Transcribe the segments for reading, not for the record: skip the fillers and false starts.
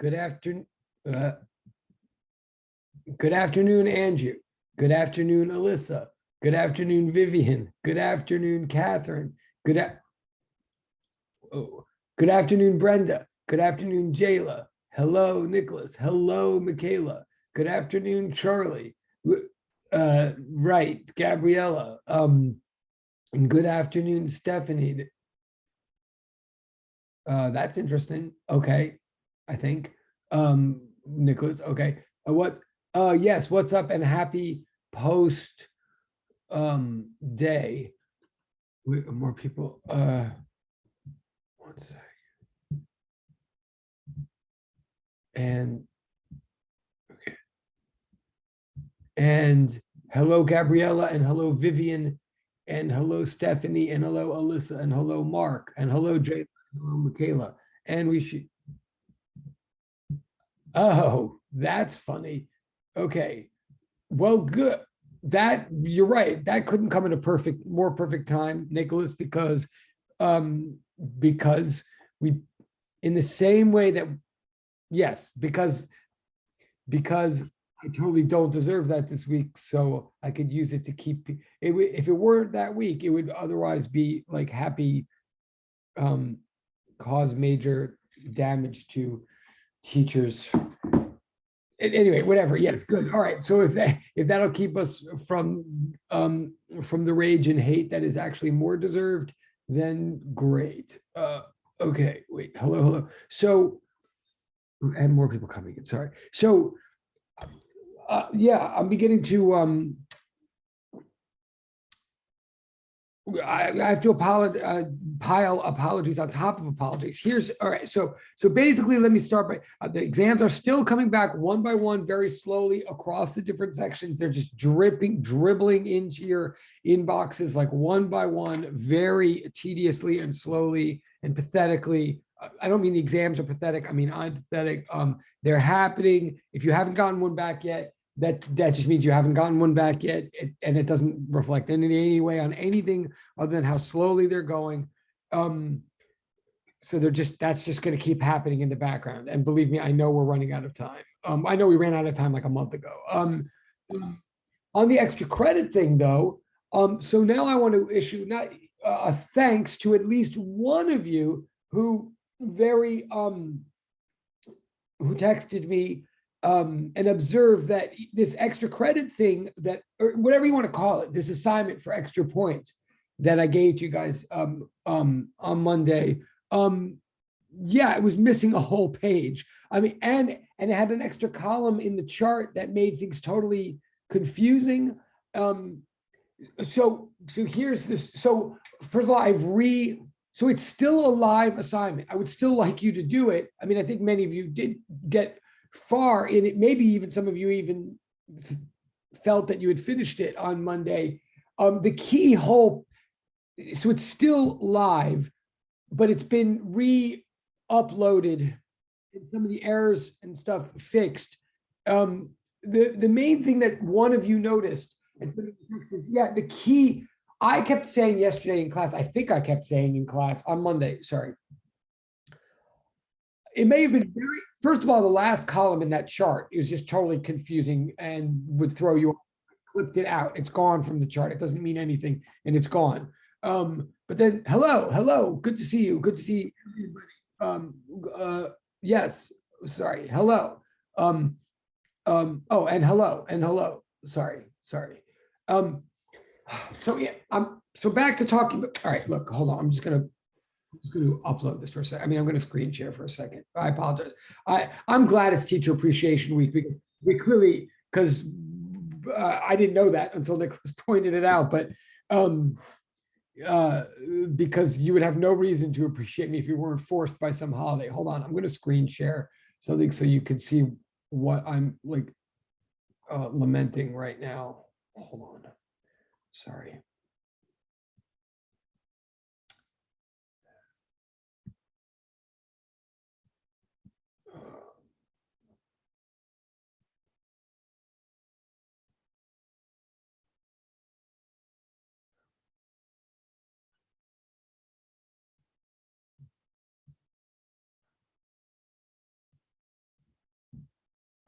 Good afternoon. Uh, good afternoon, Andrew. Good afternoon, Alyssa. Good afternoon, Vivian. Good afternoon, Catherine. Good afternoon, Brenda. Good afternoon, Jayla. Hello, Nicholas. Hello, Michaela. Good afternoon, Charlie. Right, Gabriella. And good afternoon, Stephanie. That's interesting. Okay, I think. Nicholas. Okay. Yes. What's up? And happy post day. More people. One sec. And okay. And hello, Gabriella, and hello, Vivian, and hello, Stephanie, and hello, Alyssa, and hello, Mark, and hello, Jay, and hello, Michaela. And we should. Oh, that's funny. Okay. Well, good. That you're right. That couldn't come at a more perfect time, Nicholas, because we, in the same way that, yes, because I totally don't deserve that this week, so I could use it to keep it. If it weren't that week, it would otherwise be like happy, cause major damage to teachers. Anyway, whatever. Yes, good. All right. So if that'll keep us from the rage and hate that is actually more deserved, then great. Okay. Wait. Hello. So, and more people coming in. Sorry. So, yeah, I'm beginning to I have to pile apologies on top of apologies. All right. So basically, let me start by the exams are still coming back one by one, very slowly across the different sections. They're just dribbling into your inboxes like one by one, very tediously and slowly and pathetically. I don't mean the exams are pathetic. I mean, I'm pathetic. They're happening. If you haven't gotten one back yet, that just means you haven't gotten one back yet, and it doesn't reflect in any way on anything other than how slowly they're going. So that's just going to keep happening in the background. And believe me, I know we're running out of time. I know we ran out of time like a month ago. On the extra credit thing, though, so now I want to issue not a thanks to at least one of you who who texted me and observe that this extra credit thing that, or whatever you want to call it, this assignment for extra points that I gave to you guys on Monday, yeah, it was missing a whole page. I mean, and it had an extra column in the chart that made things totally confusing. So here's this. So first of all, so it's still a live assignment. I would still like you to do it. I mean, I think many of you did get far in it. Maybe even some of you even felt that you had finished it on Monday. The key whole, so it's still live, but it's been re-uploaded and some of the errors and stuff fixed. The main thing that one of you noticed, and yeah, the key, I kept saying yesterday in class, I think I kept saying in class on Monday, sorry. It may have been first of all, the last column in that chart is just totally confusing and would throw you off. Clipped it out. It's gone from the chart. It doesn't mean anything and it's gone. But then, hello, good to see you. Good to see everybody. Yes, sorry, hello. Oh, and hello, sorry. So yeah, so back to talking, all right, look, hold on. I'm just going to upload this for a second. I mean, I'm going to screen share for a second. I apologize. I'm glad it's Teacher Appreciation Week because we clearly, because I didn't know that until Nicholas pointed it out, but because you would have no reason to appreciate me if you weren't forced by some holiday. Hold on, I'm going to screen share something so you can see what I'm like lamenting right now. Hold on. Sorry.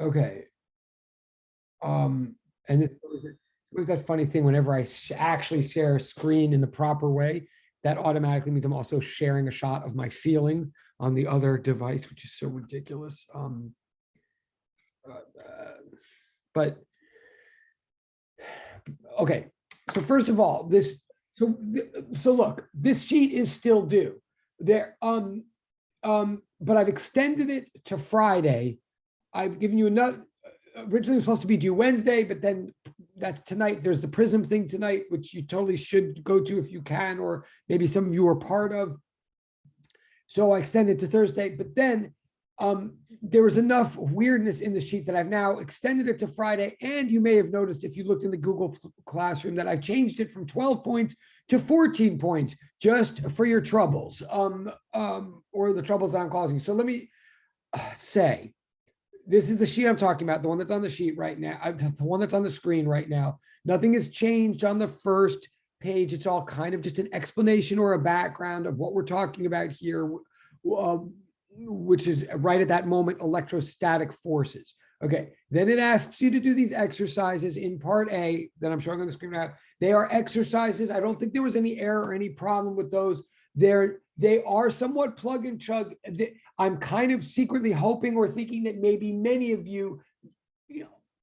Okay. And this was that funny thing whenever I actually share a screen in the proper way, that automatically means I'm also sharing a shot of my ceiling on the other device, which is so ridiculous. But okay, so first of all, so look, this sheet is still due there. But I've extended it to Friday. I've given you another. Originally it was supposed to be due Wednesday, but then that's tonight. There's the Prism thing tonight, which you totally should go to if you can, or maybe some of you are part of. So I extended to Thursday, but then there was enough weirdness in the sheet that I've now extended it to Friday. And you may have noticed if you looked in the Google Classroom that I've changed it from 12 points to 14 points just for your troubles or the troubles that I'm causing. So let me say, this is the sheet I'm talking about, the one that's on the sheet right now, the one that's on the screen right now. Nothing has changed on the first page. It's all kind of just an explanation or a background of what we're talking about here, which is right at that moment, electrostatic forces. Okay, then it asks you to do these exercises in part A that I'm showing on the screen now. They are exercises. I don't think there was any error or any problem with those. They are somewhat plug and chug. I'm kind of secretly hoping or thinking that maybe many of you,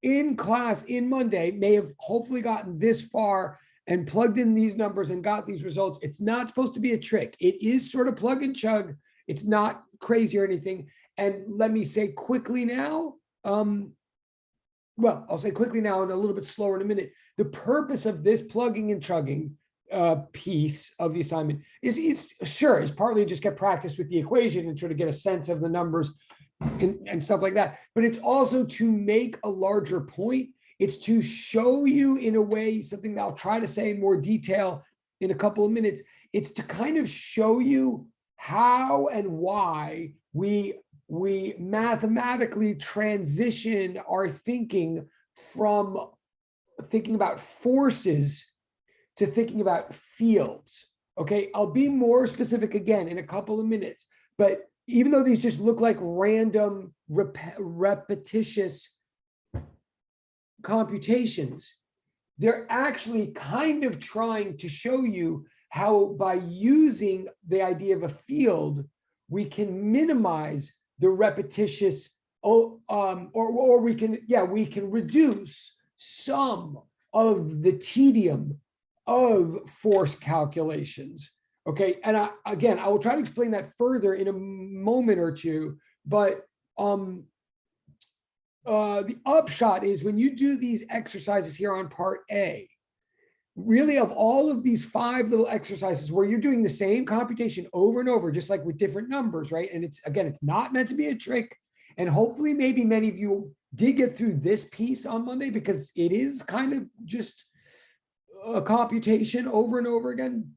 in class in Monday may have hopefully gotten this far and plugged in these numbers and got these results. It's not supposed to be a trick. It is sort of plug and chug. It's not crazy or anything. And let me say quickly now, well, I'll say quickly now and a little bit slower in a minute. The purpose of this plugging and chugging piece of the assignment is partly just get practice with the equation and sort of get a sense of the numbers and stuff like that. But it's also to make a larger point. It's to show you in a way something that I'll try to say in more detail in a couple of minutes. It's to kind of show you how and why we mathematically transition our thinking from thinking about forces to thinking about fields. Okay, I'll be more specific again in a couple of minutes, but even though these just look like random repetitious computations, they're actually kind of trying to show you how by using the idea of a field, we can minimize the repetitious, or we can reduce some of the tedium of force calculations. Okay, and I will try to explain that further in a moment or two, but the upshot is when you do these exercises here on part A, really of all of these 5 little exercises where you're doing the same computation over and over, just like with different numbers, right? And it's not meant to be a trick. And hopefully maybe many of you did get through this piece on Monday because it is kind of just a computation over and over again.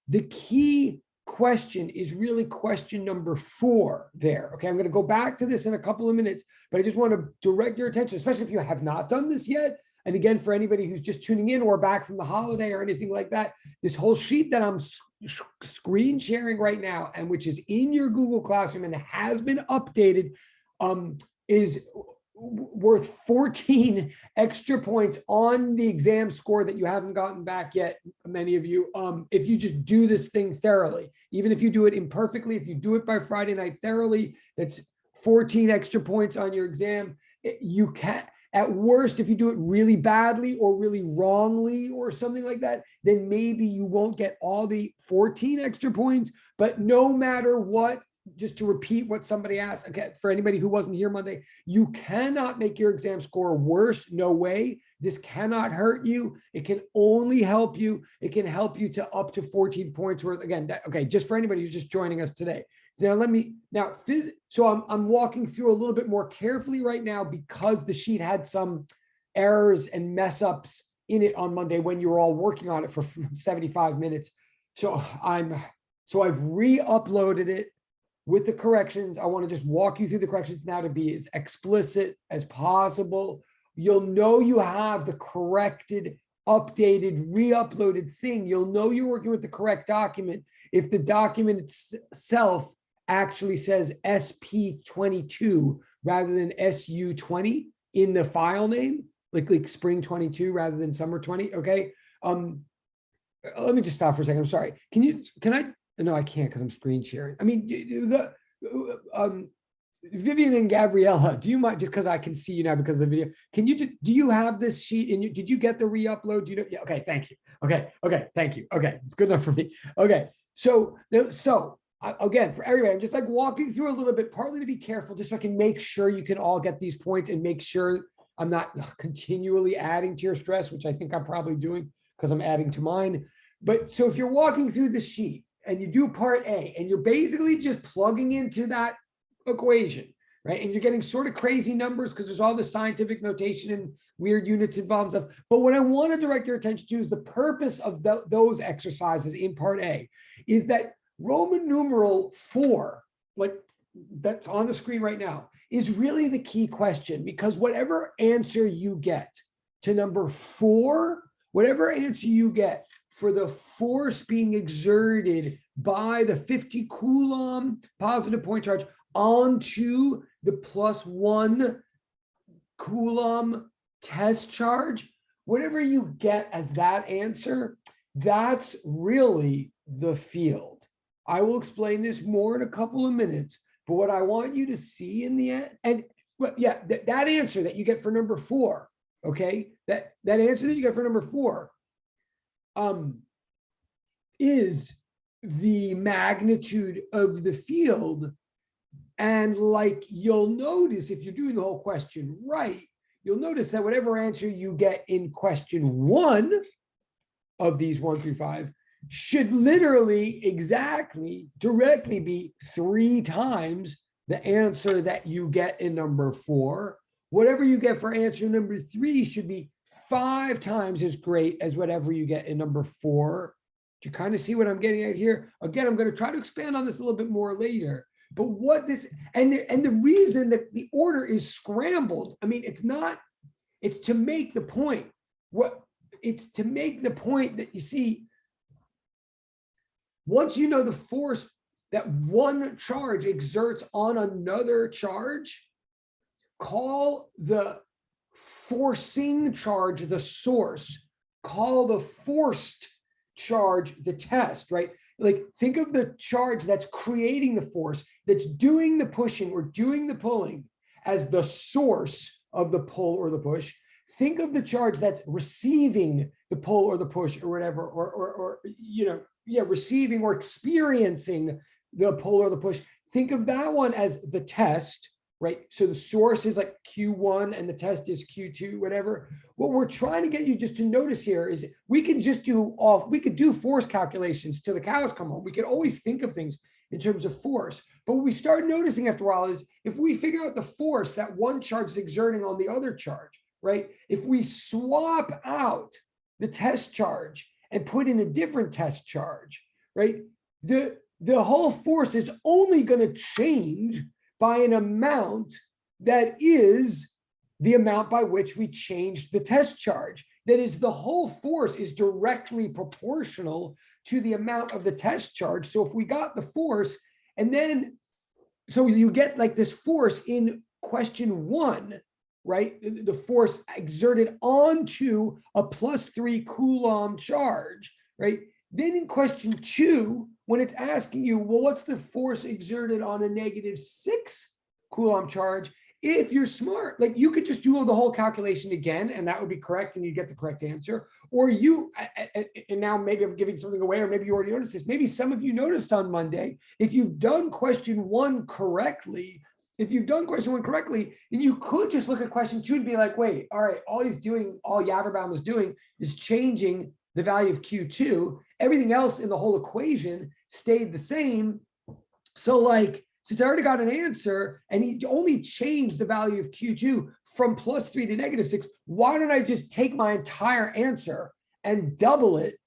The key question is really question number 4 there. Okay, I'm going to go back to this in a couple of minutes, but I just want to direct your attention, especially if you have not done this yet. And again, for anybody who's just tuning in or back from the holiday or anything like that, this whole sheet that I'm screen sharing right now, and which is in your Google Classroom and has been updated, is worth 14 extra points on the exam score that you haven't gotten back yet, many of you, if you just do this thing thoroughly. Even if you do it imperfectly, if you do it by Friday night thoroughly, that's 14 extra points on your exam. You can, at worst, if you do it really badly or really wrongly or something like that, then maybe you won't get all the 14 extra points. But no matter what, just to repeat what somebody asked, okay, for anybody who wasn't here Monday, you cannot make your exam score worse. No way. This cannot hurt you. It can only help you. It can help you to up to 14 points worth. Again, okay, just for anybody who's just joining us today. So I'm walking through a little bit more carefully right now because the sheet had some errors and mess ups in it on Monday when you were all working on it for 75 minutes. So I've re-uploaded it with the corrections. I want to just walk you through the corrections now to be as explicit as possible. You'll know you have the corrected, updated, re-uploaded thing. You'll know you're working with the correct document if the document itself actually says SP22 rather than SU20 in the file name, like spring 22 rather than summer 20. Okay. Let me just stop for a second. I'm sorry. Can I? No, I can't because I'm screen sharing. I mean, Vivian and Gabriella, do you mind, just because I can see you now because of the video, can you just, do you have this sheet and did you get the re-upload? Do you know? Yeah, okay, thank you. Okay, thank you. Okay, it's good enough for me. Okay, so again, for everybody, I'm just like walking through a little bit, partly to be careful, just so I can make sure you can all get these points and make sure I'm not continually adding to your stress, which I think I'm probably doing because I'm adding to mine. But so if you're walking through the sheet and you do part A and you're basically just plugging into that equation, right? And you're getting sort of crazy numbers because there's all this scientific notation and weird units involved and stuff. But what I want to direct your attention to is the purpose of those exercises in part A is that Roman numeral 4, like that's on the screen right now, is really the key question, because whatever answer you get to number 4, whatever answer you get for the force being exerted by the 50 Coulomb positive point charge onto the +1 Coulomb test charge, whatever you get as that answer, that's really the field. I will explain this more in a couple of minutes, but what I want you to see in the end, and well, yeah, that answer that you get for number 4, okay, that answer that you get for number 4 is the magnitude of the field. And like you'll notice, if you're doing the whole question right, you'll notice that whatever answer you get in question 1 of these 1 through 5 should literally exactly directly be 3 times the answer that you get in number 4. Whatever you get for answer number 3 should be 5 times as great as whatever you get in number 4. Do you kind of see what I'm getting at here? Again, I'm going to try to expand on this a little bit more later. But what this, and the reason that the order is scrambled, I mean, it's to make the point. It's to make the point that you see, once you know the force that one charge exerts on another charge, call the forcing charge the source, call the forced charge the test, right? Like think of the charge that's creating the force, that's doing the pushing or doing the pulling as the source of the pull or the push. Think of the charge that's receiving the pull or the push or whatever, or receiving or experiencing the pull or the push. Think of that one as the test, right? So the source is like Q1 and the test is Q2, whatever. What we're trying to get you just to notice here is we could do force calculations till the cows come home. We could always think of things in terms of force. But what we start noticing after a while is if we figure out the force that one charge is exerting on the other charge, right? If we swap out the test charge and put in a different test charge, right? The whole force is only going to change by an amount that is the amount by which we changed the test charge. That is, the whole force is directly proportional to the amount of the test charge. So if we got the force, and then, so you get like this force in question 1, right? The force exerted onto a +3 Coulomb charge, right? Then in question 2, when it's asking you, well, what's the force exerted on a -6 Coulomb charge? If you're smart, like you could just do the whole calculation again, and that would be correct, and you get the correct answer. Or and now maybe I'm giving something away, or maybe you already noticed this. Maybe some of you noticed on Monday, if you've done question 1 correctly, then you could just look at question 2 and be like, wait, all right, all Javerbaum is doing is changing the value of Q2. Everything else in the whole equation stayed the same. So like, since I already got an answer and he only changed the value of Q2 from +3 to -6, why don't I just take my entire answer and double it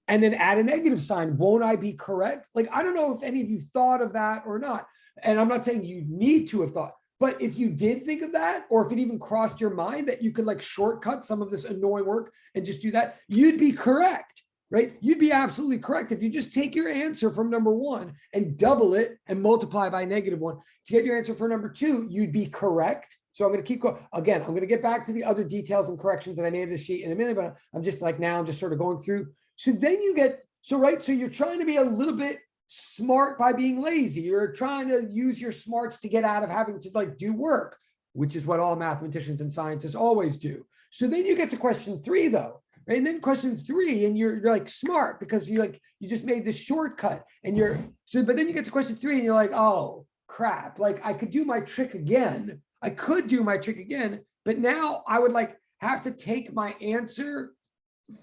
and then add a negative sign? Won't I be correct? Like, I don't know if any of you thought of that or not. And I'm not saying you need to have thought, but if you did think of that, or if it even crossed your mind that you could like shortcut some of this annoying work and just do that, you'd be correct. right? You'd be absolutely correct if you just take your answer from number one and double it and multiply by -1 to get your answer for number two, you'd be correct. So I'm going to keep going. Again, I'm going to get back to the other details and corrections that I made of the sheet in a minute, but I'm just like now I'm just sort of going through. So then you get, so right, so you're trying to be a little bit smart by being lazy. You're trying to use your smarts to get out of having to like do work, which is what all mathematicians and scientists always do. So then you get to question three though, right? And then question three, and you're like smart because you just made this shortcut and but then you get to question three and you're like, oh crap, like I could do my trick again. I could do my trick again, but now I would like have to take my answer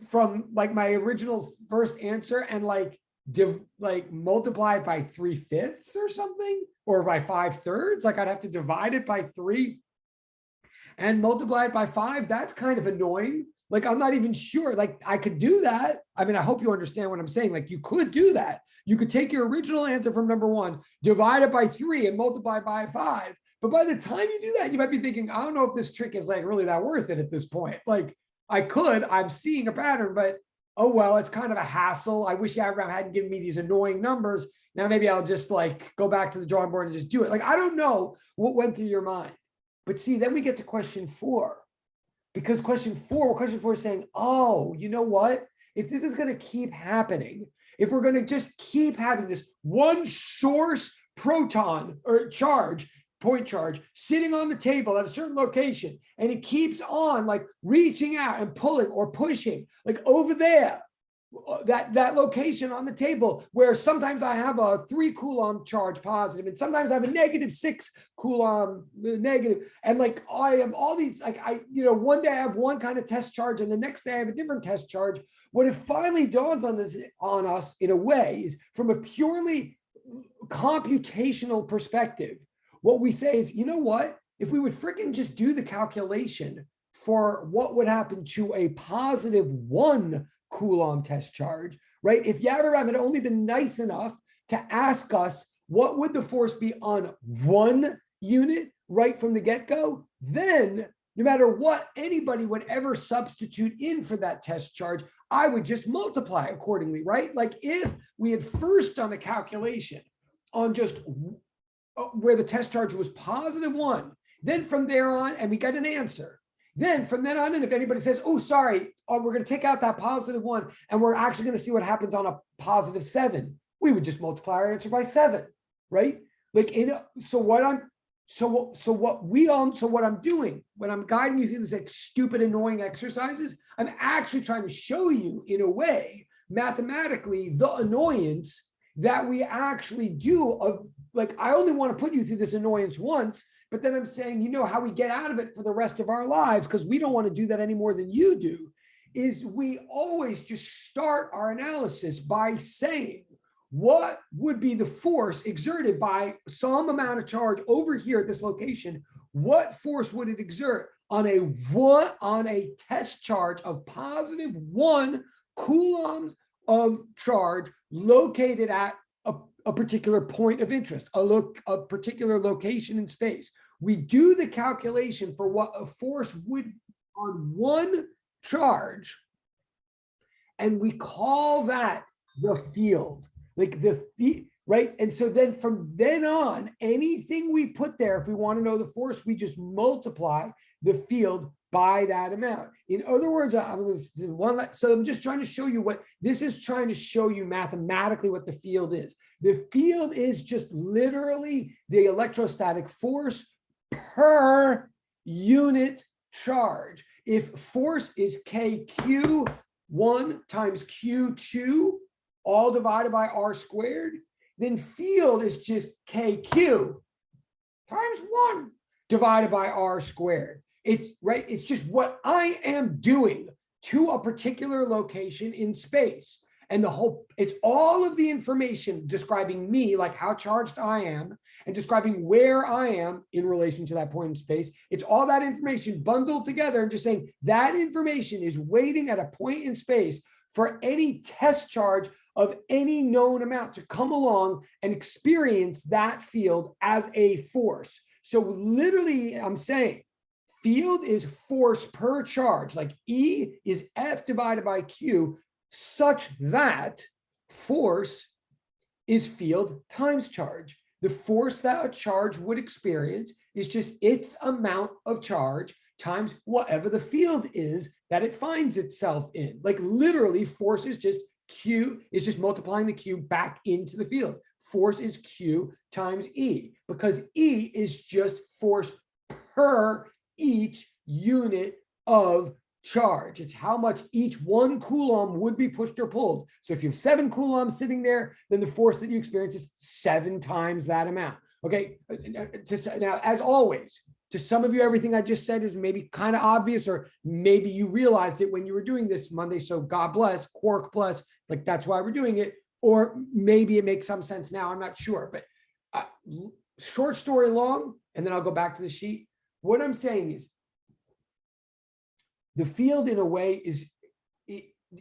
from like my original first answer and like multiply it by 3/5 or something, or by 5/3. Like I'd have to divide it by 3 and multiply it by 5. That's kind of annoying. Like I'm not even sure. Like I could do that. I mean, I hope you understand what I'm saying. Like you could do that. You could take your original answer from number one, divide it by 3 and multiply by 5. But by the time you do that, you might be thinking, I don't know if this trick is like really that worth it at this point. Like I'm seeing a pattern, but oh, well, it's kind of a hassle. I wish Abraham hadn't given me these annoying numbers. Now maybe I'll just like go back to the drawing board and just do it. Like, I don't know what went through your mind. But see, then we get to question 4. Because question four is saying, oh, you know what? If this is going to keep happening, if we're going to just keep having this one source proton or point charge sitting on the table at a certain location, and it keeps on like reaching out and pulling or pushing like over there, that location on the table, where sometimes I have a 3 coulomb charge positive and sometimes I have a -6 coulomb negative, and like I have all these, like one day I have one kind of test charge and the next day I have a different test charge. What it finally dawns on us in a way is, from a purely computational perspective, what we say is, you know what, if we would freaking just do the calculation for what would happen to a +1 Coulomb test charge, right? If Yavarab had only been nice enough to ask us what would the force be on 1 unit right from the get-go, then no matter what anybody would ever substitute in for that test charge, I would just multiply accordingly, right? Like if we had first done a calculation on just where the test charge was +1, then from there on, and we got an answer. Then from then on, and if anybody says, oh, sorry, we're going to take out that +1 and we're actually going to see what happens on a +7, we would just multiply our answer by 7, right? Like what I'm doing when I'm guiding you through these like stupid, annoying exercises, I'm actually trying to show you in a way, mathematically, the annoyance that we actually do of like, I only want to put you through this annoyance once, but then I'm saying, you know, how we get out of it for the rest of our lives, because we don't want to do that any more than you do, is we always just start our analysis by saying, what would be the force exerted by some amount of charge over here at this location? What force would it exert on a test charge of +1 coulombs of charge located at a particular point of interest, a particular location in space? We do the calculation for what a force would on 1 charge, and we call that the field, like right? And so then from then on, anything we put there, if we want to know the force, we just multiply the field by that amount. In other words, so I'm just trying to show you what this is trying to show you mathematically what the field is. The field is just literally the electrostatic force per unit charge. If force is KQ1 times Q2, all divided by R squared, then field is just KQ times 1 divided by R squared. It's right. It's just what I am doing to a particular location in space. And it's all of the information describing me, like how charged I am, and describing where I am in relation to that point in space. It's all that information bundled together and just saying that information is waiting at a point in space for any test charge of any known amount to come along and experience that field as a force. So literally, I'm saying field is force per charge, like E is F divided by Q. such that force is field times charge. The force that a charge would experience is just its amount of charge times whatever the field is that it finds itself in. Like literally, force is just Q, is just multiplying the Q back into the field. Force is Q times E, because E is just force per each unit of charge. It's how much each 1 coulomb would be pushed or pulled. So if you have 7 coulombs sitting there, then the force that you experience is 7 times that amount. Okay. Now, as always, to some of you, everything I just said is maybe kind of obvious, or maybe you realized it when you were doing this Monday. So God bless, quark bless, like that's why we're doing it. Or maybe it makes some sense now. I'm not sure, but short story long, and then I'll go back to the sheet. What I'm saying is, the field in a way is,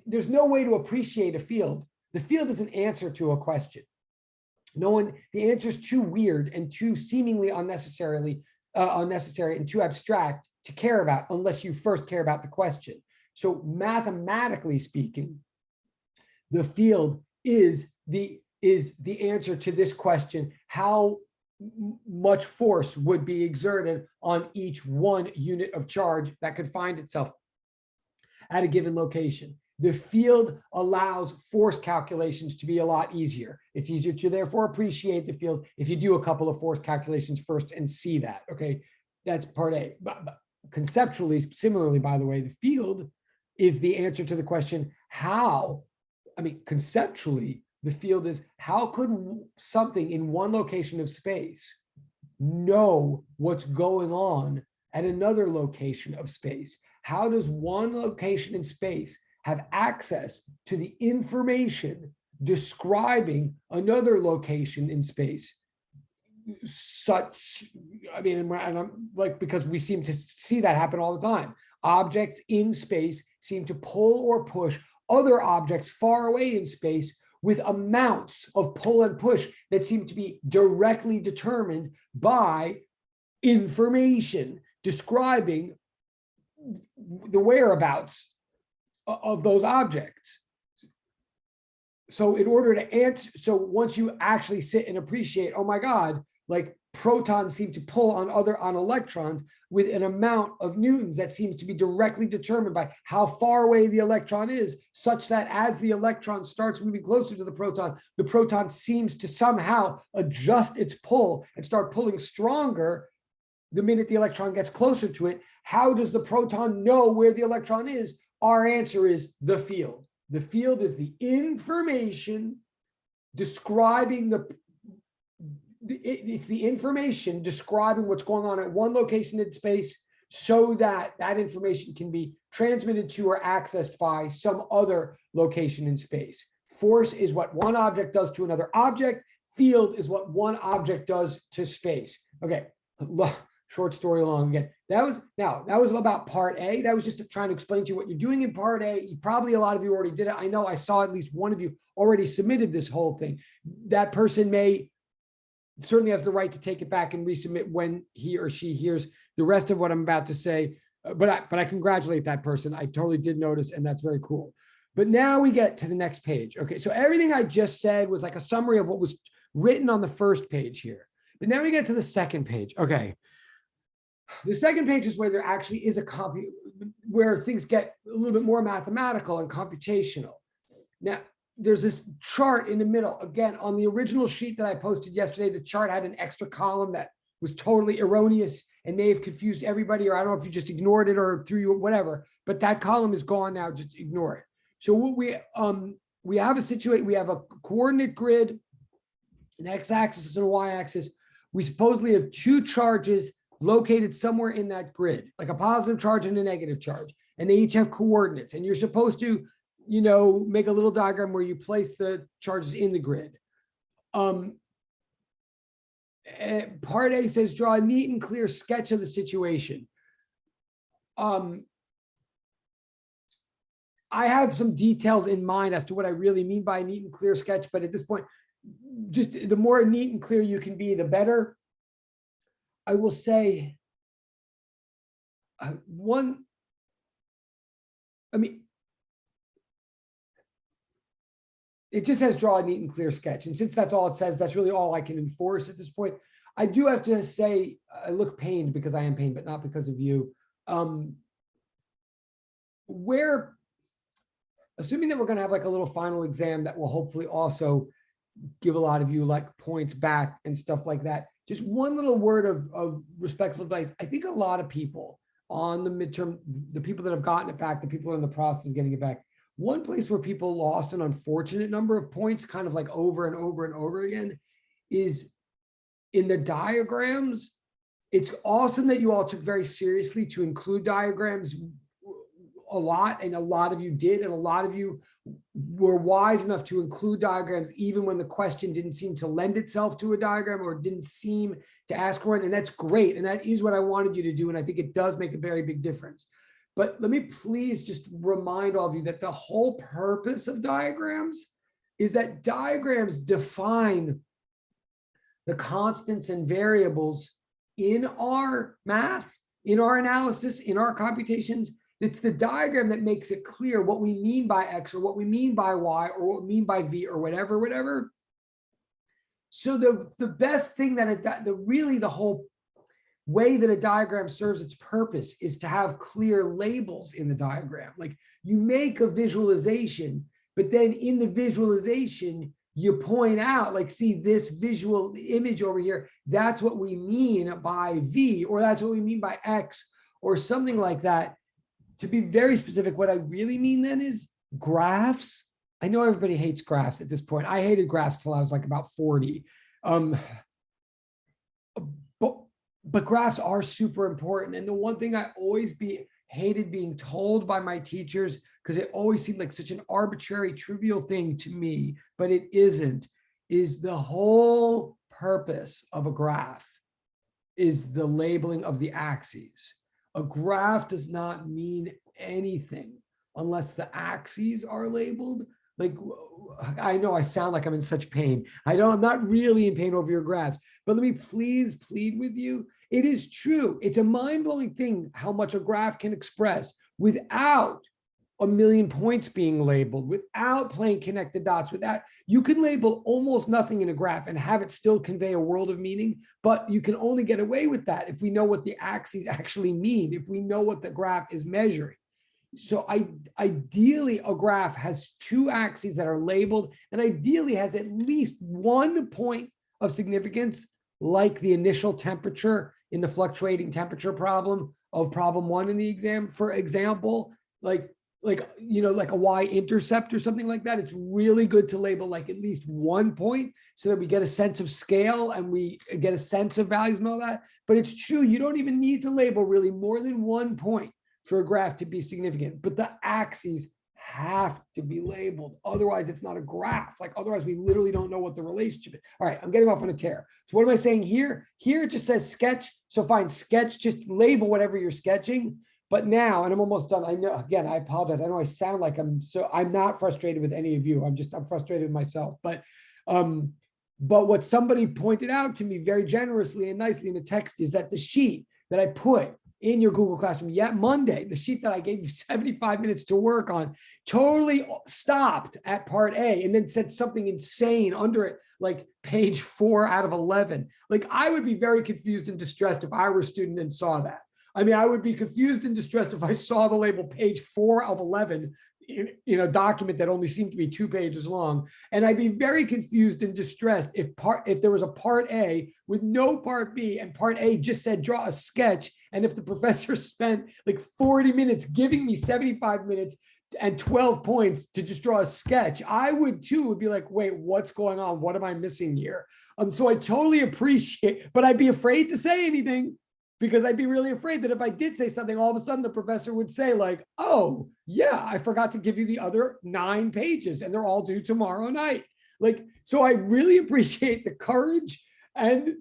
there's no way to appreciate a field. The field is an answer to a question. The answer is too weird and too seemingly unnecessary and too abstract to care about unless you first care about the question. So mathematically speaking, the field is the answer to this question: how much force would be exerted on each 1 unit of charge that could find itself at a given location. The field allows force calculations to be a lot easier. It's easier to therefore appreciate the field if you do a couple of force calculations first and see that. Okay, that's part A. But conceptually, similarly, by the way, the field is the answer to the question how. I mean, conceptually, the field is how could something in one location of space know what's going on at another location of space? How does one location in space have access to the information describing another location in space? Such, I mean, and I'm like, because we seem to see that happen all the time. Objects in space seem to pull or push other objects far away in space with amounts of pull and push that seem to be directly determined by information describing the whereabouts of those objects. So in order to answer, so once you actually sit and appreciate, oh my God, like protons seem to pull on electrons with an amount of newtons that seems to be directly determined by how far away the electron is, such that as the electron starts moving closer to the proton seems to somehow adjust its pull and start pulling stronger the minute the electron gets closer to it. How does the proton know where the electron is? Our answer is the field. The field is the information describing it's the information describing what's going on at one location in space, so that that information can be transmitted to or accessed by some other location in space. Force is what one object does to another object. Field is what one object does to space. Okay, short story long again. That was about part A. That was just trying to explain to you what you're doing in part A. Probably a lot of you already did it. I know I saw at least one of you already submitted this whole thing. That person certainly has the right to take it back and resubmit when he or she hears the rest of what I'm about to say. But I congratulate that person. I totally did notice, and that's very cool. But now we get to the next page. Okay, so everything I just said was like a summary of what was written on the first page here. But now we get to the second page. Okay. The second page is where there actually is where things get a little bit more mathematical and computational. Now, there's this chart in the middle. Again, on the original sheet that I posted yesterday, the chart had an extra column that was totally erroneous and may have confused everybody, or I don't know if you just ignored it or threw you whatever, but that column is gone now, just ignore it. So what we have a situation, we have a coordinate grid, an x-axis and a y-axis. We supposedly have 2 charges located somewhere in that grid, like a positive charge and a negative charge, and they each have coordinates, and you're supposed to make a little diagram where you place the charges in the grid. Part A says, draw a neat and clear sketch of the situation. I have some details in mind as to what I really mean by a neat and clear sketch, but at this point, just the more neat and clear you can be, the better. I will say it just says draw a neat and clear sketch. And since that's all it says, that's really all I can enforce at this point. I do have to say, I look pained because I am pained, but not because of you. Where, assuming that we're going to have like a little final exam that will hopefully also give a lot of you like points back and stuff like that. Just one little word of respectful advice. I think a lot of people on the midterm, the people that have gotten it back, the people who are in the process of getting it back, one place where people lost an unfortunate number of points, kind of like over and over and over again, is in the diagrams. It's awesome that you all took very seriously to include diagrams a lot, and a lot of you did, and a lot of you were wise enough to include diagrams even when the question didn't seem to lend itself to a diagram or didn't seem to ask for it. And that's great. And that is what I wanted you to do. And I think it does make a very big difference. But let me please just remind all of you that the whole purpose of diagrams is that diagrams define the constants and variables in our math, in our analysis, in our computations. It's the diagram that makes it clear what we mean by X or what we mean by Y or what we mean by V or whatever. So the best thing that the whole way that a diagram serves its purpose is to have clear labels in the diagram. Like you make a visualization, but then in the visualization, you point out like, see this visual image over here, that's what we mean by V, or that's what we mean by X or something like that. To be very specific, what I really mean then is graphs. I know everybody hates graphs at this point. I hated graphs till I was like about 40. But graphs are super important. And the one thing I always hated being told by my teachers, because it always seemed like such an arbitrary, trivial thing to me, but it isn't, is the whole purpose of a graph is the labeling of the axes. A graph does not mean anything unless the axes are labeled. Like, I know I sound like I'm in such pain. I'm not really in pain over your graphs, but let me please plead with you. It is true. It's a mind-blowing thing how much a graph can express without a million points being labeled, without playing connected dots, you can label almost nothing in a graph and have it still convey a world of meaning, but you can only get away with that if we know what the axes actually mean, if we know what the graph is measuring. So ideally, a graph has two axes that are labeled and ideally has at least 1 point of significance, like the initial temperature in the fluctuating temperature problem of problem 1 in the exam, for example, like a y-intercept or something like that. It's really good to label like at least 1 point so that we get a sense of scale and we get a sense of values and all that. But it's true, you don't even need to label really more than 1 point for a graph to be significant, but the axes have to be labeled. Otherwise, it's not a graph. Like otherwise, we literally don't know what the relationship is. All right, I'm getting off on a tear. So what am I saying here? Here it just says sketch. So fine, sketch, just label whatever you're sketching. But now, and I'm almost done. I know, again, I apologize. I know I sound like I'm not frustrated with any of you. I'm frustrated with myself. But what somebody pointed out to me very generously and nicely in the text is that the sheet that I put in your Google Classroom yet Monday, the sheet that I gave you 75 minutes to work on, totally stopped at part A and then said something insane under it, like page 4 out of 11. Like I would be very confused and distressed if I were a student and saw that. I mean, I would be confused and distressed if I saw the label page 4 of 11 in a document that only seemed to be 2 pages long. And I'd be very confused and distressed if there was a part A with no part B and part A just said, draw a sketch. And if the professor spent like 40 minutes giving me 75 minutes and 12 points to just draw a sketch, I would be like, wait, what's going on? What am I missing here? So I totally appreciate, but I'd be afraid to say anything, because I'd be really afraid that if I did say something, all of a sudden the professor would say like, oh yeah, I forgot to give you the other 9 pages and they're all due tomorrow night. Like, so I really appreciate the courage and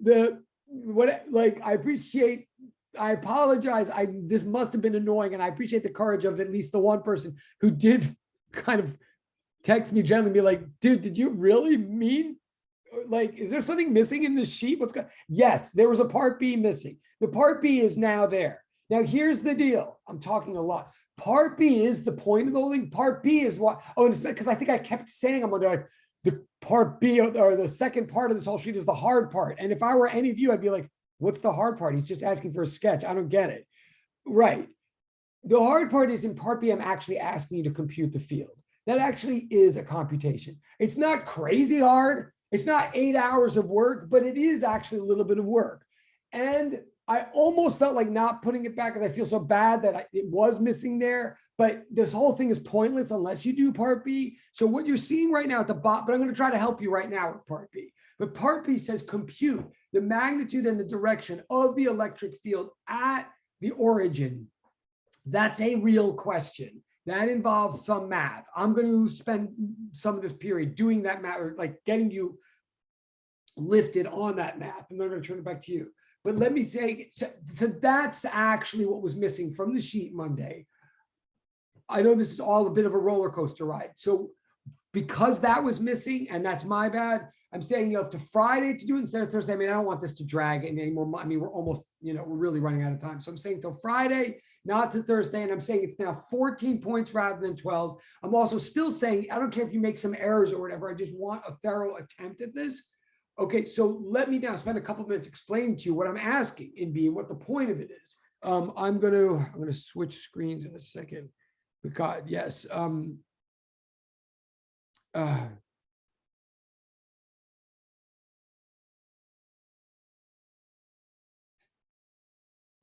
I apologize. This must have been annoying. And I appreciate the courage of at least the one person who did kind of text me gently and be like, dude, did you really mean, like, is there something missing in this sheet? What's going? Yes, there was a part B missing. The part B is now there. Now, here's the deal. I'm talking a lot. Part B is the point of the whole thing. Part B is what, oh, and it's because I think I kept saying, I'm like, the part B, or the second part of this whole sheet, is the hard part. And if I were any of you, I'd be like, what's the hard part? He's just asking for a sketch. I don't get it. Right. The hard part is in part B, I'm actually asking you to compute the field. That actually is a computation. It's not crazy hard. It's not 8 hours of work, but it is actually a little bit of work. And I almost felt like not putting it back because I feel so bad that it was missing there. But this whole thing is pointless unless you do part B. So what you're seeing right now at the bottom, but I'm going to try to help you right now with part B. But part B says compute the magnitude and the direction of the electric field at the origin. That's a real question. That involves some math. I'm going to spend some of this period doing that math, or like getting you lifted on that math. And then I'm going to turn it back to you. But let me say, so that's actually what was missing from the sheet Monday. I know this is all a bit of a roller coaster ride. So because that was missing, and that's my bad, I'm saying you have to Friday to do it instead of Thursday. I mean, I don't want this to drag in anymore. I mean, we're almost, we're really running out of time. So I'm saying till Friday, not to Thursday. And I'm saying it's now 14 points rather than 12. I'm also still saying, I don't care if you make some errors or whatever. I just want a thorough attempt at this. Okay, so let me now spend a couple of minutes explaining to you what I'm asking in B and what the point of it is. I'm gonna switch screens in a second. Because yes,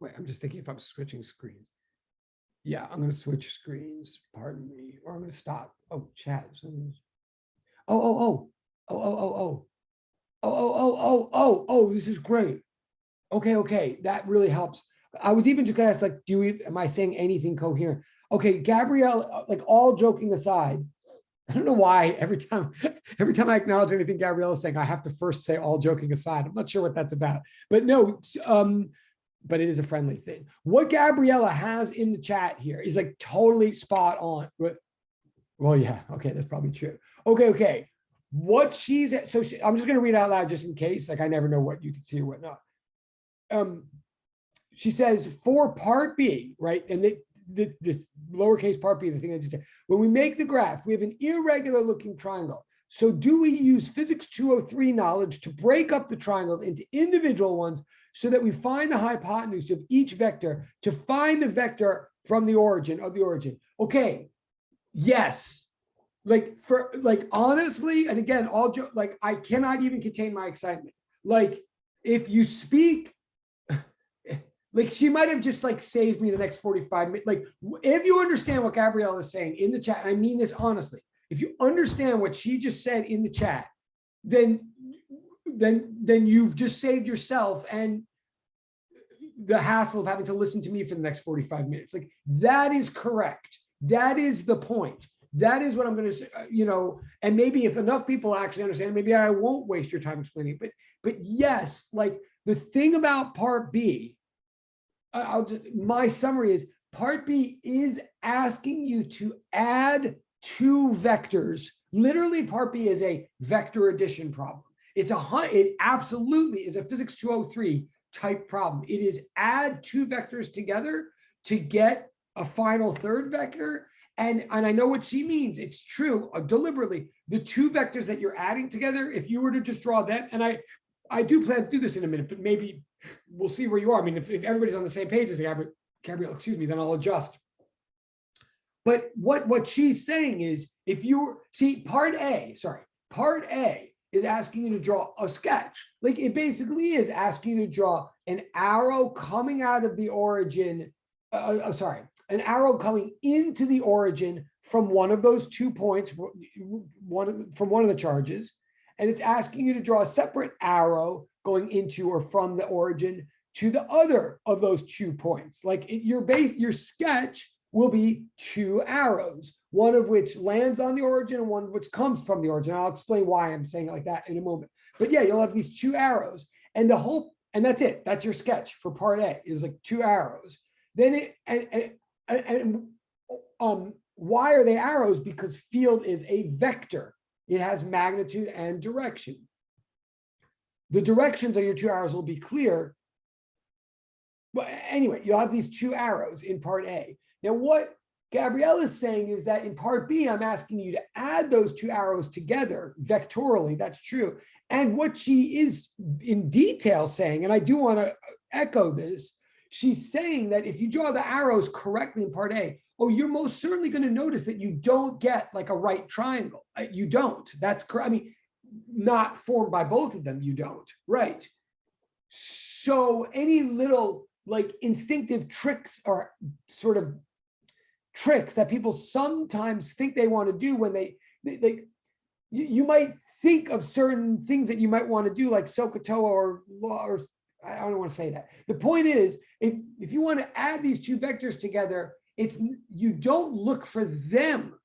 wait, I'm just thinking if I'm switching screens. Yeah, I'm going to switch screens. Pardon me. Or I'm going to stop. Oh, chat. Oh, this is great. Okay. That really helps. I was even just going to ask, like, am I saying anything coherent? Okay, Gabrielle, like all joking aside, I don't know why every time I acknowledge anything Gabrielle is saying, I have to first say all joking aside. I'm not sure what that's about. But no, but it is a friendly thing. What Gabriella has in the chat here is like totally spot on. Well, yeah, okay, that's probably true. Okay. What she's I'm just going to read out loud just in case. Like I never know what you can see or whatnot. She says for part B, right? And this lowercase part B, the thing I just said. When we make the graph, we have an irregular looking triangle. So do we use physics 203 knowledge to break up the triangles into individual ones so that we find the hypotenuse of each vector to find the vector from the origin of the origin? Okay, yes. Honestly, and again, I cannot even contain my excitement. Like if you speak, like she might have just like saved me the next 45 minutes. Like if you understand what Gabrielle is saying in the chat, I mean this honestly, if you understand what she just said in the chat, then you've just saved yourself and the hassle of having to listen to me for the next 45 minutes. Like that is correct. That is the point. That is what I'm going to say, and maybe if enough people actually understand, maybe I won't waste your time explaining it. But yes, like the thing about part B, my summary is part B is asking you to add two vectors. Literally, part B is a vector addition problem. It absolutely is a physics 203 type problem. It is add two vectors together to get a final third vector. And I know what she means. It's true, deliberately. The two vectors that you're adding together, if you were to just draw that, and I do plan to do this in a minute, but maybe we'll see where you are. I mean, if everybody's on the same page as Gabrielle, excuse me, then I'll adjust. But what she's saying is, if you see part A is asking you to draw a sketch. Like it basically is asking you to draw an arrow coming out of the origin, an arrow coming into the origin from one of those 2 points, from one of the charges. And it's asking you to draw a separate arrow going into or from the origin to the other of those 2 points. Like your sketch will be 2 arrows, one of which lands on the origin and one of which comes from the origin. I'll explain why I'm saying it like that in a moment. But yeah, you'll have these 2 arrows and and that's it. That's your sketch for part A is like 2 arrows. Then why are they arrows? Because field is a vector. It has magnitude and direction. The directions of your 2 arrows will be clear. But anyway, you'll have these 2 arrows in part A. Now, what Gabrielle is saying is that in part B, I'm asking you to add those two arrows together vectorially. That's true. And what she is in detail saying, and I do want to echo this, she's saying that if you draw the arrows correctly in part A, oh, you're most certainly going to notice that you don't get like a right triangle. You don't. That's correct. I mean, not formed by both of them, you don't. Right. So any little like instinctive tricks or sort of tricks that people sometimes think they want to do when you might think of certain things that you might want to do like SOHCAHTOA or I don't want to say that. The point is, if you want to add these two vectors together, you don't look for them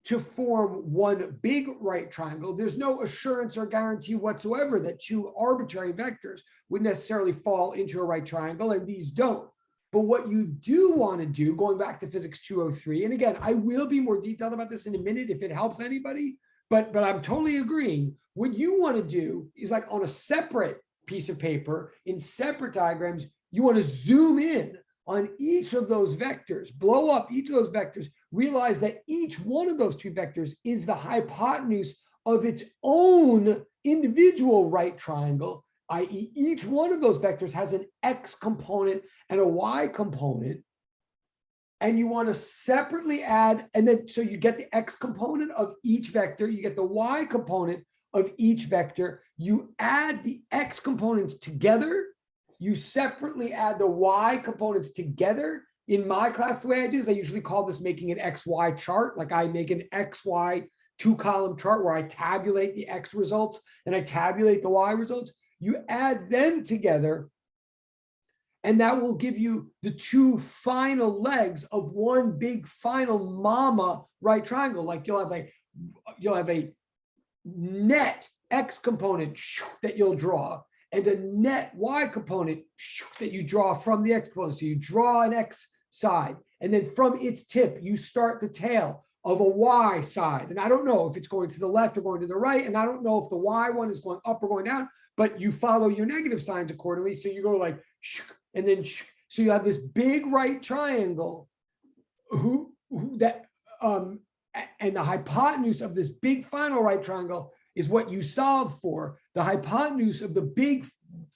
to form one big right triangle. There's no assurance or guarantee whatsoever that two arbitrary vectors would necessarily fall into a right triangle, and these don't. But what you do want to do, going back to physics 203, and again, I will be more detailed about this in a minute if it helps anybody, but I'm totally agreeing. What you want to do is like on a separate piece of paper, in separate diagrams, you want to zoom in on each of those vectors, blow up each of those vectors, realize that each one of those two vectors is the hypotenuse of its own individual right triangle, i.e. each one of those vectors has an x component and a y component, and you want to separately add, and then so you get the x component of each vector, you get the y component of each vector, you add the x components together, you separately add the y components together. In my class, the way I do is I usually call this making an XY chart. Like I make an XY two-column chart where I tabulate the X results and I tabulate the Y results. You add them together, and that will give you the two final legs of one big final mama right triangle. Like you'll have a net X component that you'll draw, and a net Y component that you draw from the X component. So you draw an X side, and then from its tip, you start the tail of a Y side. And I don't know if it's going to the left or going to the right, and I don't know if the Y one is going up or going down, but you follow your negative signs accordingly. So you go like, and then, so you have this big right triangle and the hypotenuse of this big final right triangle is what you solve for. The hypotenuse of the big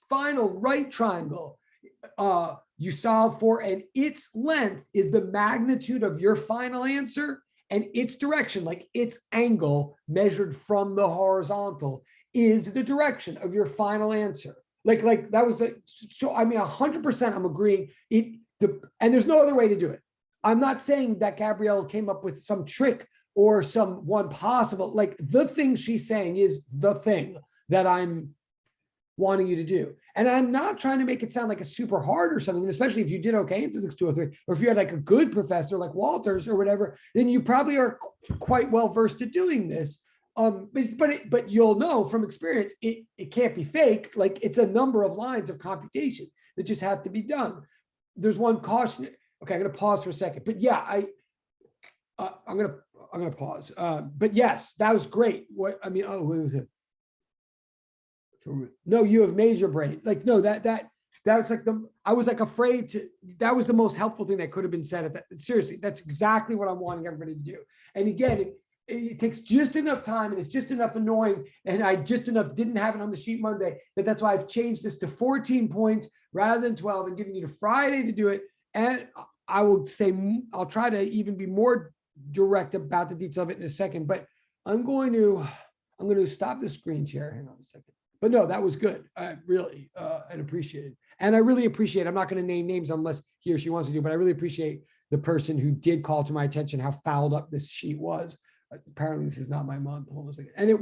final right triangle you solve for, and its length is the magnitude of your final answer, and its direction, like its angle measured from the horizontal, is the direction of your final answer. Like that was so I mean 100% I'm agreeing and there's no other way to do it. I'm not saying that Gabrielle came up with some trick or some one possible, like the thing she's saying is the thing that I'm wanting you to do. And I'm not trying to make it sound like it's super hard or something, and especially if you did okay in physics 203, or if you had like a good professor like Walters or whatever, then you probably are quite well versed at doing this. But you'll know from experience, it can't be fake. Like it's a number of lines of computation that just have to be done. There's one caution. Okay, I'm going to pause for a second. But yeah, I'm going to pause. But yes, that was great. What I mean, oh, who was it? No, you have major brain. Like no, that was like I was like afraid to. That was the most helpful thing that could have been said. At that. Seriously, that's exactly what I'm wanting everybody to do. And again, it takes just enough time, and it's just enough annoying, and I just enough didn't have it on the sheet Monday that's why I've changed this to 14 points rather than 12 and giving you the Friday to do it. And I will say I'll try to even be more direct about the details of it in a second, but I'm going to stop the screen share. Hang on a second. But no, that was good. Really, and appreciate it. And I really appreciate, I'm not going to name names unless he or she wants to do, but I really appreciate the person who did call to my attention how fouled up this sheet was. Apparently this is not my month. Hold on a second. And it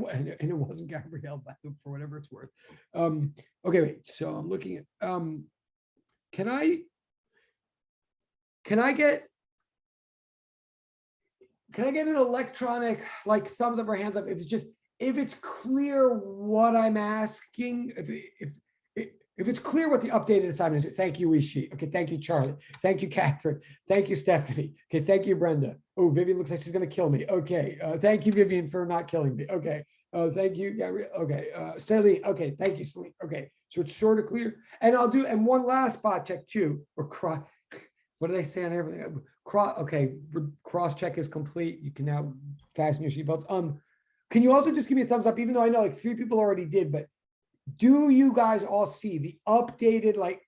wasn't Gabrielle, for whatever it's worth. Okay, wait. So I'm looking at, can I get an electronic like thumbs up or hands up if it's clear what I'm asking, if it's clear what the updated assignment is. Thank you, Rishi. Okay, thank you, Charlie. Thank you, Catherine. Thank you, Stephanie. Okay, thank you, Brenda. Oh, Vivian looks like she's going to kill me. Okay, thank you, Vivian, for not killing me. Okay, thank you, Gabrielle. Okay, Celine. Okay, thank you, Celine. Okay, so it's sort of clear. And one last spot check too, or what do they say on everything? cross check is complete. You can now fasten your seatbelts. Can you also just give me a thumbs up, even though I know like 3 people already did, but do you guys all see the updated like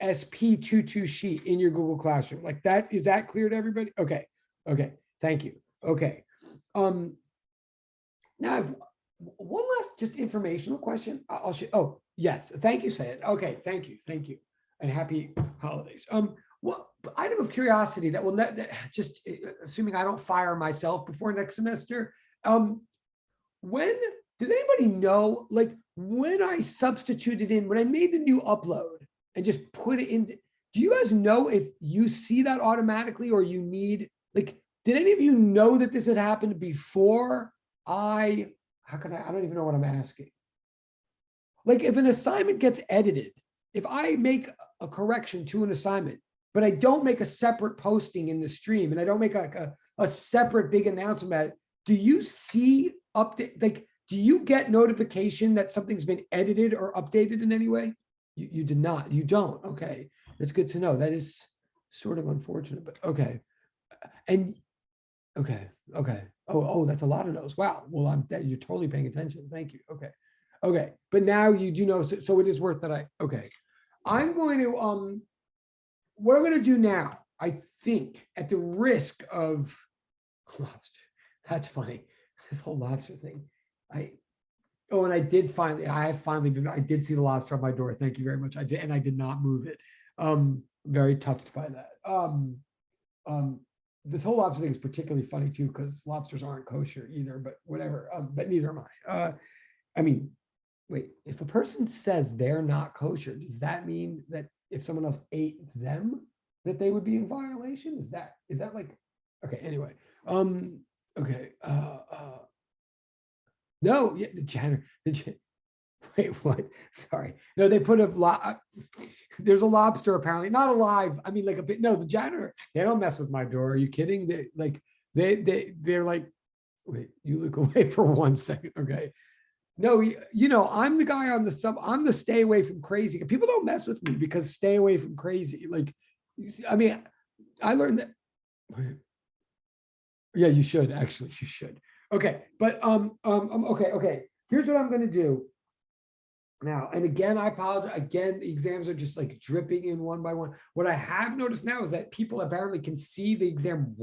SP22 sheet in your Google Classroom? Like that, is that clear to everybody? Okay. Okay. Thank you. Okay. Now I've one last just informational question. I'll show. Oh, yes. Thank you, Sayed. Okay. Thank you. Thank you. And happy holidays. Well, item of curiosity that will just assuming I don't fire myself before next semester. When does anybody know, like when I substituted in, when I made the new upload and just put it in, do you guys know if you see that automatically or you need, like, did any of you know that this had happened before I don't even know what I'm asking. Like if an assignment gets edited, if I make a correction to an assignment, but I don't make a separate posting in the stream and I don't make like a separate big announcement about it, do you see update, like, do you get notification that something's been edited or updated in any way? You did not, you don't. Okay. That's good to know. That is sort of unfortunate, but okay. And okay. Oh, that's a lot of no's. Wow. Well, you're totally paying attention. Thank you. Okay. Okay. But now you do know, so it is worth that okay. I'm going to, what I'm going to do now, I think at the risk of lobster, that's funny. This whole lobster thing. I did see the lobster on my door. Thank you very much. I did, and I did not move it. Very touched by that. This whole lobster thing is particularly funny too, because lobsters aren't kosher either, but whatever. But neither am I. I mean, wait, if a person says they're not kosher, does that mean that if someone else ate them, that they would be in violation? Is that like, okay, anyway. Okay. No, yeah, the janitor, wait, what? Sorry. No, they put there's a lobster apparently, not alive. I mean, like a bit, no, the janitor, they don't mess with my door. Are you kidding? They're like, wait, you look away for 1 second. Okay. No, I'm the guy on I'm the stay away from crazy. People don't mess with me because stay away from crazy. Like, I mean, I learned that. Yeah, you should actually, you should. Okay, but okay. Here's what I'm going to do now. And again, I apologize. Again, the exams are just like dripping in one by one. What I have noticed now is that people apparently can see the exam.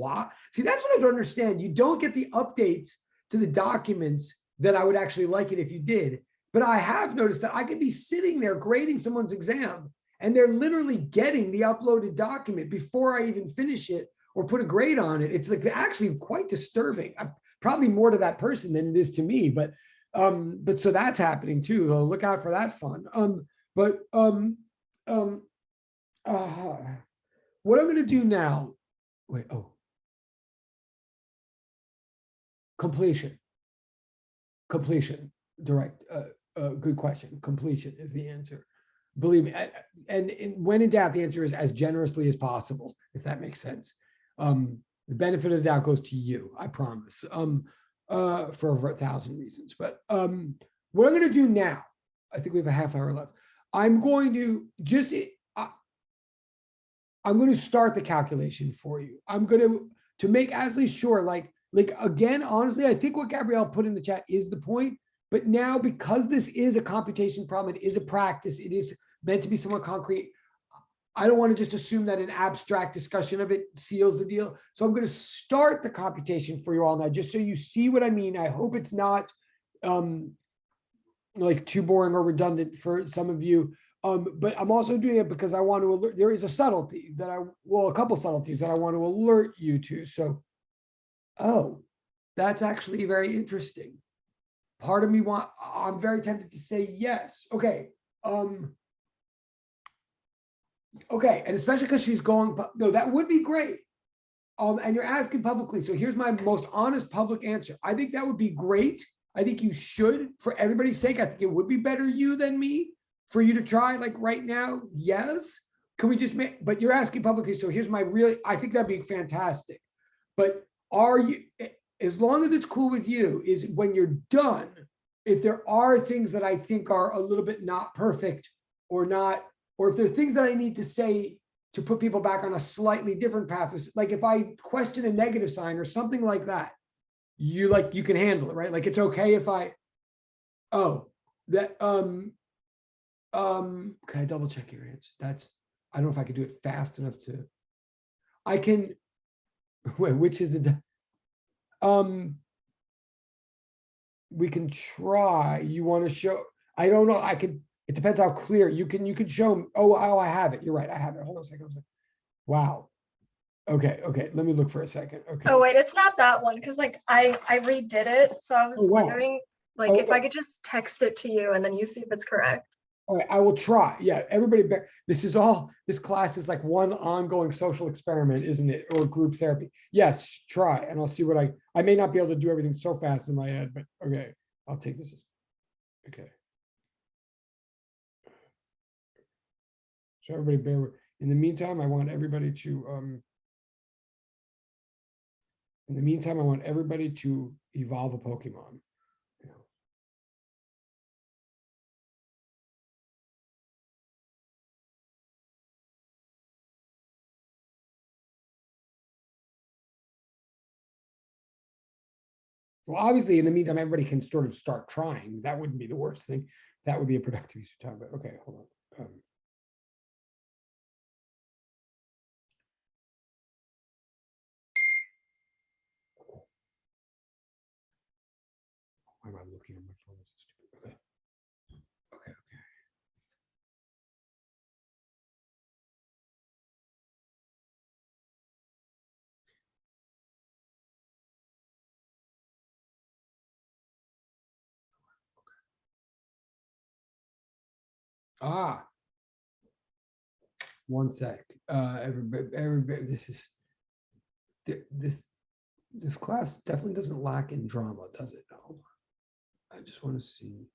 See, that's what I don't understand. You don't get the updates to the documents that I would actually like it if you did. But I have noticed that I could be sitting there grading someone's exam and they're literally getting the uploaded document before I even finish it or put a grade on it. It's like actually quite disturbing. Probably more to that person than it is to me, but so that's happening too. So look out for that fun. What I'm going to do now, completion, direct, good question. Completion is the answer. Believe me. And when in doubt, the answer is as generously as possible, if that makes sense. The benefit of the doubt goes to you, I promise, for over 1,000 reasons. But what I'm going to do now, I think we have a half hour left. I'm going to I'm going to start the calculation for you. I'm going to make absolutely sure, like again, honestly, I think what Gabrielle put in the chat is the point. But now, because this is a computation problem, it is a practice, it is meant to be somewhat concrete. I don't want to just assume that an abstract discussion of it seals the deal. So I'm going to start the computation for you all now, just so you see what I mean. I hope it's not like too boring or redundant for some of you. But I'm also doing it because I want to alert, there is a subtlety that a couple subtleties that I want to alert you to. So, oh, that's actually very interesting. Part of me I'm very tempted to say yes. Okay. Okay, and especially because she's going, no, that would be great. And you're asking publicly. So here's my most honest public answer. I think that would be great. I think you should, for everybody's sake. I think it would be better you than me for you to try like right now. Yes. Can we just but you're asking publicly. So here's my I think that'd be fantastic. But are you, as long as it's cool with you, is when you're done, if there are things that I think are a little bit not perfect or not, or if there are things that I need to say to put people back on a slightly different path. Like if I question a negative sign or something like that, you can handle it, right? Like it's okay if I, can I double check your answer? I don't know if I could do it fast enough to, I can, wait, which is the, we can try. You want to show, I don't know, it depends how clear you can show. Oh, I have it. You're right. I have it. Hold on a second. Wow. Okay. Let me look for a second. Okay. Oh wait, it's not that one because like I redid it, so I was wondering like if I could just text it to you and then you see if it's correct. All right, I will try. Yeah, everybody. This class is like one ongoing social experiment, isn't it? Or group therapy. Yes, try, and I'll see what I may not be able to do everything so fast in my head, but okay, I'll take this. Okay. So everybody bear with. In the meantime, I want everybody to evolve a Pokemon. Well, obviously, in the meantime, everybody can sort of start trying. That wouldn't be the worst thing. That would be a productive use of time. But okay, hold on. Why am I looking at my phone? This is stupid. Okay. One sec. Everybody, this class definitely doesn't lack in drama, does it? Hold on. I just want to see.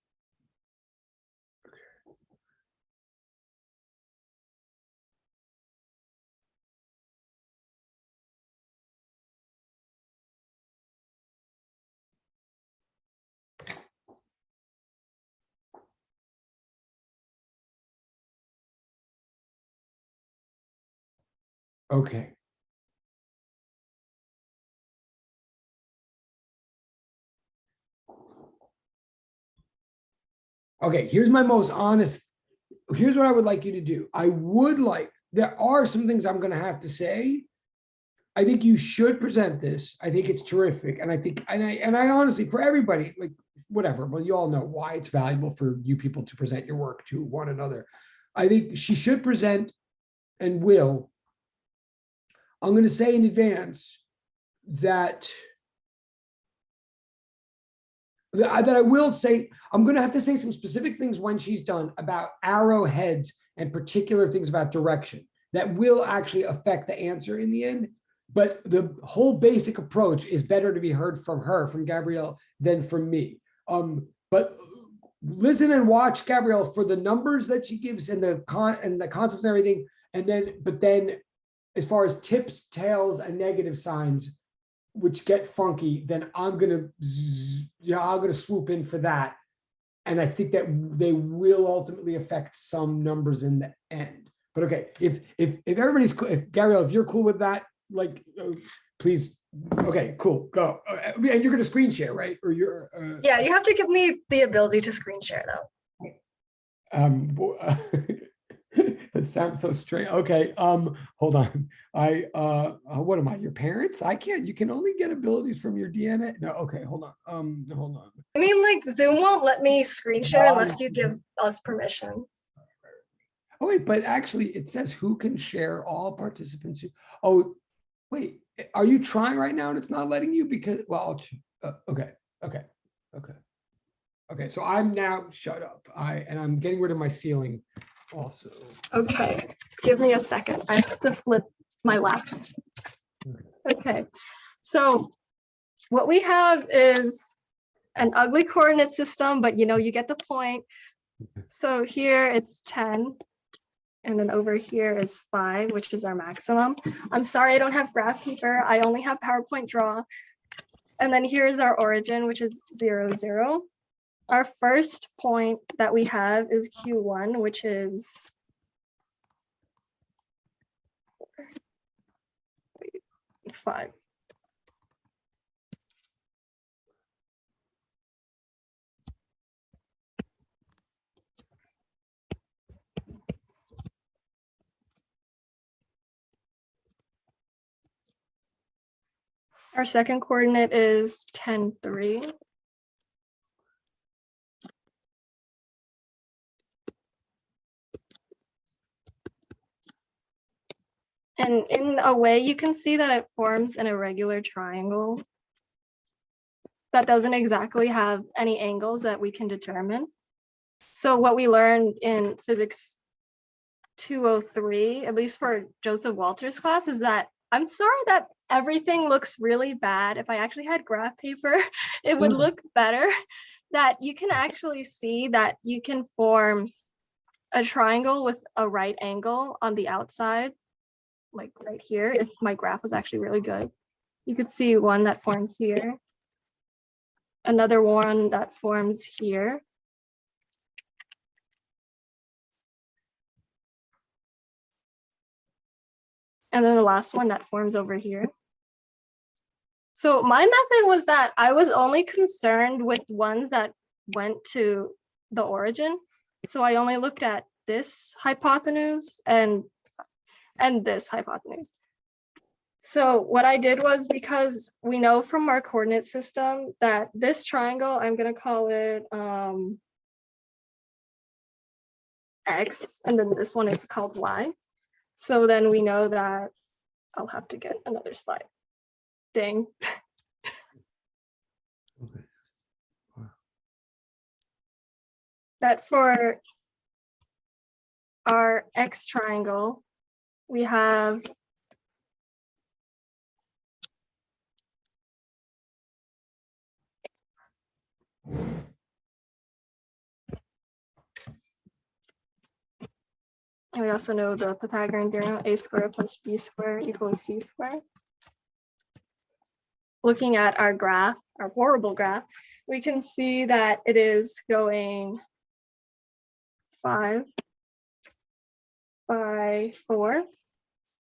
Okay. Okay, here's my most honest. Here's what I would like you to do. There are some things I'm going to have to say. I think you should present this. I think it's terrific. And I honestly, for everybody, like whatever, well, you all know why it's valuable for you people to present your work to one another. I think she should present and will. I'm going to say in advance that I will say, I'm going to have to say some specific things when she's done about arrowheads and particular things about direction that will actually affect the answer in the end. But the whole basic approach is better to be heard from her, from Gabrielle, than from me. But listen and watch Gabrielle for the numbers that she gives and the concepts and everything. But then as far as tips, tails, and negative signs, which get funky, then I'm gonna swoop in for that. And I think that they will ultimately affect some numbers in the end. But okay, if everybody's cool, if Gabrielle, if you're cool with that, like, please. Okay, cool, go. And you're gonna screen share, right? Or you're yeah, you have to give me the ability to screen share though. It sounds so strange. Okay, hold on. What am I? Your parents? I can't. You can only get abilities from your DNA. No, okay, hold on. Hold on. I mean, like Zoom won't let me screen share unless you give us permission. Oh wait, but actually, it says who can share. All participants. Oh, wait. Are you trying right now and it's not letting you? Because okay. So I'm now shut up. And I'm getting rid of my ceiling. Also. Okay, give me a second. I have to flip my laptop. Okay, so what we have is an ugly coordinate system, but you get the point. So here it's 10, and then over here is 5, which is our maximum. I'm sorry, I don't have graph paper. I only have PowerPoint Draw. And then here's our origin, which is 0, 0. Our first point that we have is Q1, which is 5. Our second coordinate is 10, 3. And in a way, you can see that it forms an irregular triangle that doesn't exactly have any angles that we can determine. So what we learned in physics 203, at least for Joseph Walter's class, is that I'm sorry that everything looks really bad. If I actually had graph paper, it would look better. That you can actually see that you can form a triangle with a right angle on the outside, like right here. If my graph was actually really good, you could see one that forms here, another one that forms here, and then the last one that forms over here. So my method was that I was only concerned with ones that went to the origin. So I only looked at this hypotenuse and this hypotenuse. So what I did was, because we know from our coordinate system that this triangle, I'm going to call it X, and then this one is called Y. So then we know that I'll have to get another slide. Dang. Okay. Wow. That for our X triangle, we have and we also know the Pythagorean Theorem, a squared plus b squared equals c squared. Looking at our graph, our horrible graph, we can see that it is going 5 by 4.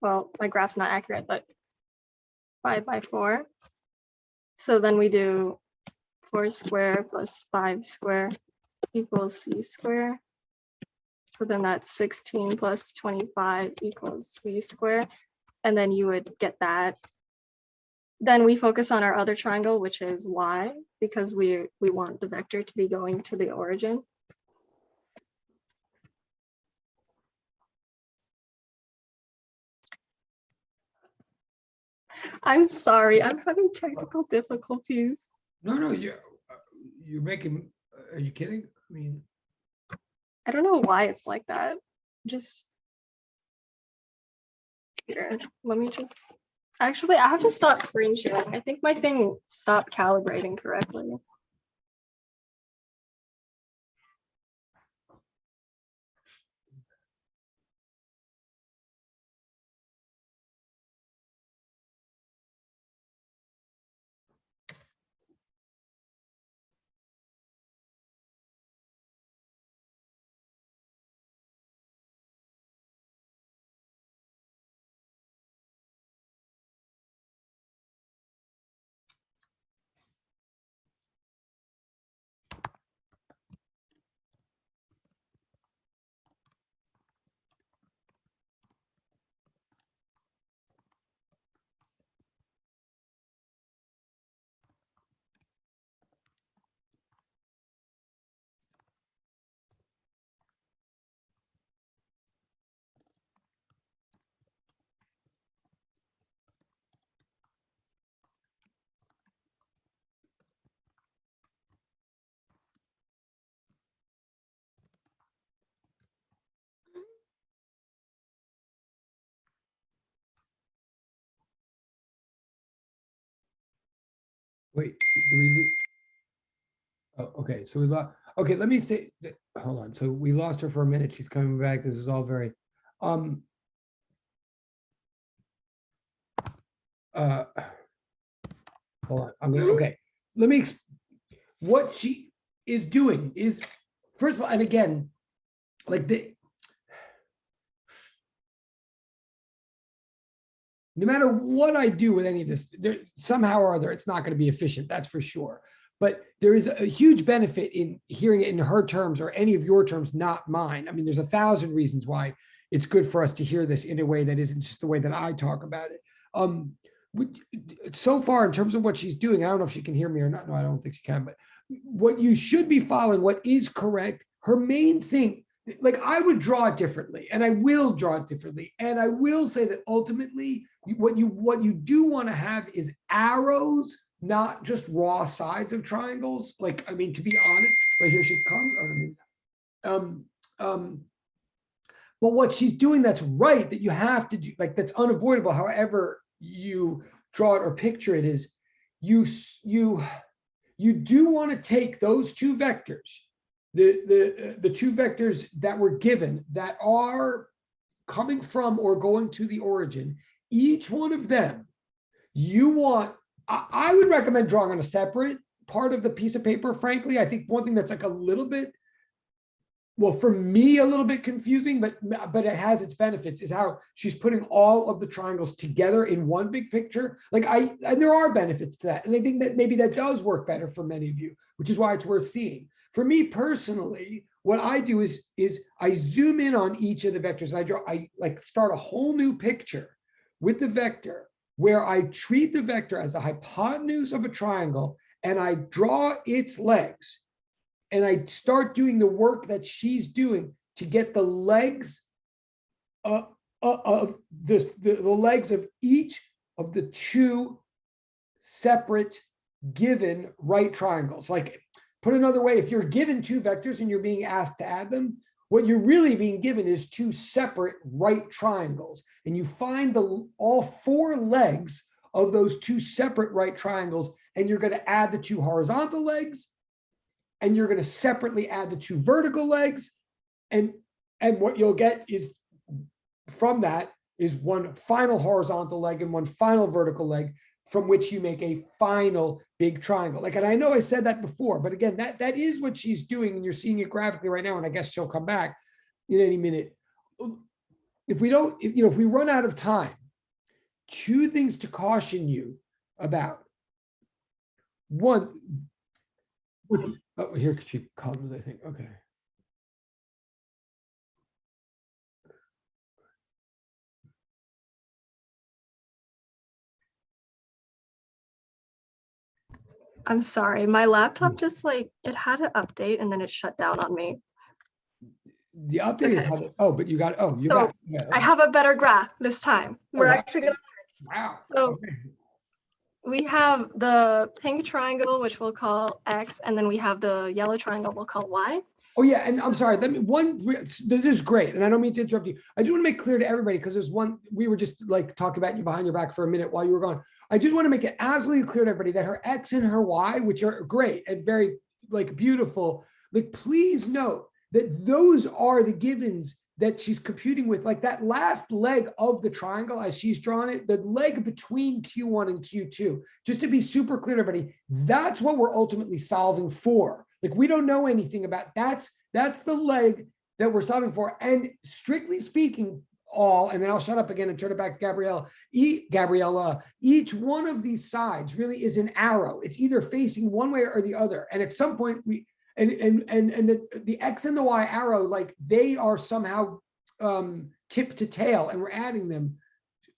Well, my graph's not accurate, but 5 by 4. So then we do 4 squared plus 5 squared equals c squared. So then that's 16 plus 25 equals c squared. And then you would get that. Then we focus on our other triangle, which is y, because we want the vector to be going to the origin. I'm sorry, I'm having technical difficulties. No, you're making. Are you kidding? I mean, I don't know why it's like that. Just here, let me just. Actually, I have to stop screen sharing. I think my thing stopped calibrating correctly. wait, do we lose? Oh, okay, so we lost. Okay, let me say. Hold on. So we lost her for a minute. She's coming back. This is all very. Hold on. I'm gonna. Okay, let me. What she is doing is, first of all, and again, like no matter what I do with any of this, there somehow or other, it's not going to be efficient. That's for sure. But there is a huge benefit in hearing it in her terms or any of your terms, not mine. I mean, there's 1,000 reasons why it's good for us to hear this in a way that isn't just the way that I talk about it. So far, in terms of what she's doing, I don't know if she can hear me or not. No, I don't think she can. But what you should be following, what is correct, her main thing, like I would draw it differently, and I will draw it differently. And I will say that ultimately, what you do want to have is arrows, not just raw sides of triangles. Like, I mean, to be honest, right here she comes. But what she's doing that's right, that you have to do, like that's unavoidable, however you draw it or picture it, is you do want to take those two vectors, the two vectors that were given that are coming from or going to the origin, each one of them, you want, I would recommend drawing on a separate part of the piece of paper. Frankly, I think one thing that's like a little bit, well, for me, a little bit confusing, but it has its benefits, is how she's putting all of the triangles together in one big picture. Like and there are benefits to that. And I think that maybe that does work better for many of you, which is why it's worth seeing. For me personally, what I do is I zoom in on each of the vectors and I like start a whole new picture with the vector where I treat the vector as the hypotenuse of a triangle and I draw its legs. And I start doing the work that she's doing to get the legs of the legs of each of the two separate given right triangles. Like, put another way, if you're given two vectors and you're being asked to add them, what you're really being given is two separate right triangles. And you find all four legs of those two separate right triangles, and you're going to add the two horizontal legs, and you're going to separately add the two vertical legs. And what you'll get is from that is one final horizontal leg and one final vertical leg, from which you make a final big triangle. Like, and I know I said that before, but again, that is what she's doing, and you're seeing it graphically right now. And I guess she'll come back in any minute. If we run out of time, two things to caution you about. One, oh, here she comes, I think. Okay. I'm sorry, my laptop just like, it had an update and then it shut down on me. The update is how but you got, you So, got, yeah, okay. I have a better graph this time. We're wow. actually gonna, Wow. so Okay. we have the pink triangle, which we'll call X, and then we have the yellow triangle we'll call Y. Oh yeah, and I'm sorry. This is great, and I don't mean to interrupt you. I do want to make clear to everybody, because there's one, we were just like talking about you behind your back for a minute while you were gone. I just want to make it absolutely clear to everybody that her X and her Y, which are great and very like beautiful, like please note that those are the givens that she's computing with. Like that last leg of the triangle as she's drawn it, the leg between Q1 and Q2, just to be super clear to everybody, that's what we're ultimately solving for. Like, we don't know anything about that's the leg that we're solving for. And strictly speaking, and then I'll shut up again and turn it back to Gabriella. Each one of these sides really is an arrow. It's either facing one way or the other. And at some point the X and the Y arrow, like they are somehow tip to tail, and we're adding them.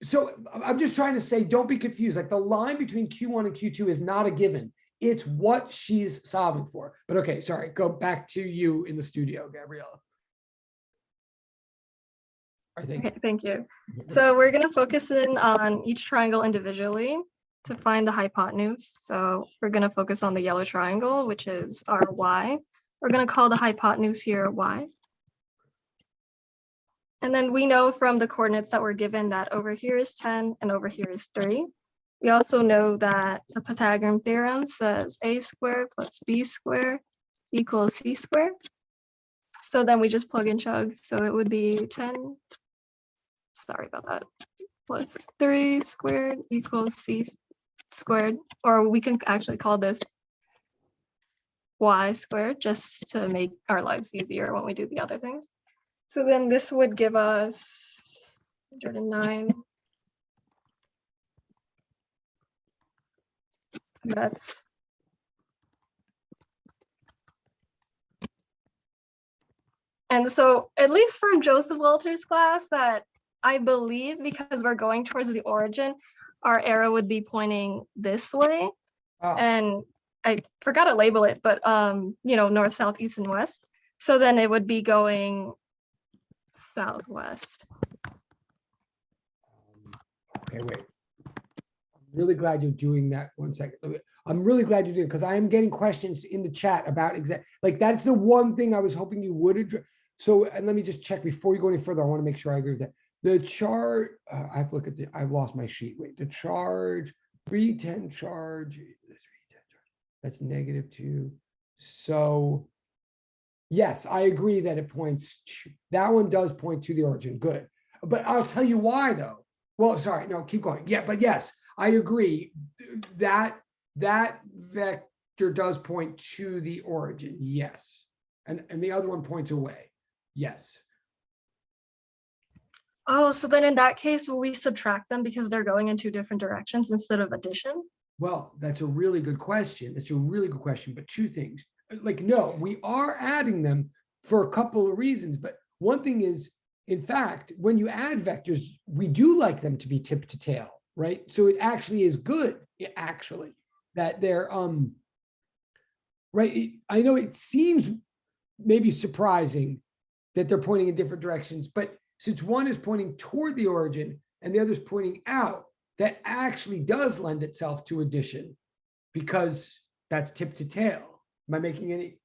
So I'm just trying to say, don't be confused. Like the line between Q1 and Q2 is not a given. It's what she's solving for. But okay, sorry, go back to you in the studio, Gabriella. I think. Okay, thank you. So we're going to focus in on each triangle individually to find the hypotenuse. So we're going to focus on the yellow triangle, which is our Y. We're going to call the hypotenuse here Y. And then we know from the coordinates that we're given that over here is 10 and over here is 3. We also know that the Pythagorean theorem says a squared plus b squared equals c squared. So then we just plug in chugs. So it would be 10, sorry about that, plus 3 squared equals c squared, or we can actually call this y squared just to make our lives easier when we do the other things. So then this would give us 109 That's and so at least from Joseph Walter's class that I believe because we're going towards the origin, our arrow would be pointing this way. Oh, And I forgot to label it, but north, south, east, and west. So then it would be going southwest. okay, wait. I'm really glad you're doing that. 1 second. I'm really glad you did because I am getting questions in the chat about like that's the one thing I was hoping you would address. So, and let me just check before you go any further. I want to make sure I agree with that. The charge, I have to look at I've lost my sheet. Wait, the charge, 310 charge, that's -2. So, yes, I agree that it points to, that one does point to the origin. Good. But I'll tell you why though. Well, sorry, no, keep going. Yeah, but yes, I agree that that vector does point to the origin. Yes. And the other one points away. Yes. Oh, so then in that case, will we subtract them because they're going in two different directions instead of addition? Well, that's a really good question. That's a really good question. But two things, like, no, we are adding them for a couple of reasons. But one thing is, in fact, when you add vectors, we do like them to be tip to tail, right? So it actually is good, actually, that they're, right? I know it seems maybe surprising that they're pointing in different directions, but since one is pointing toward the origin and the other is pointing out, that actually does lend itself to addition because that's tip to tail. Am I making any?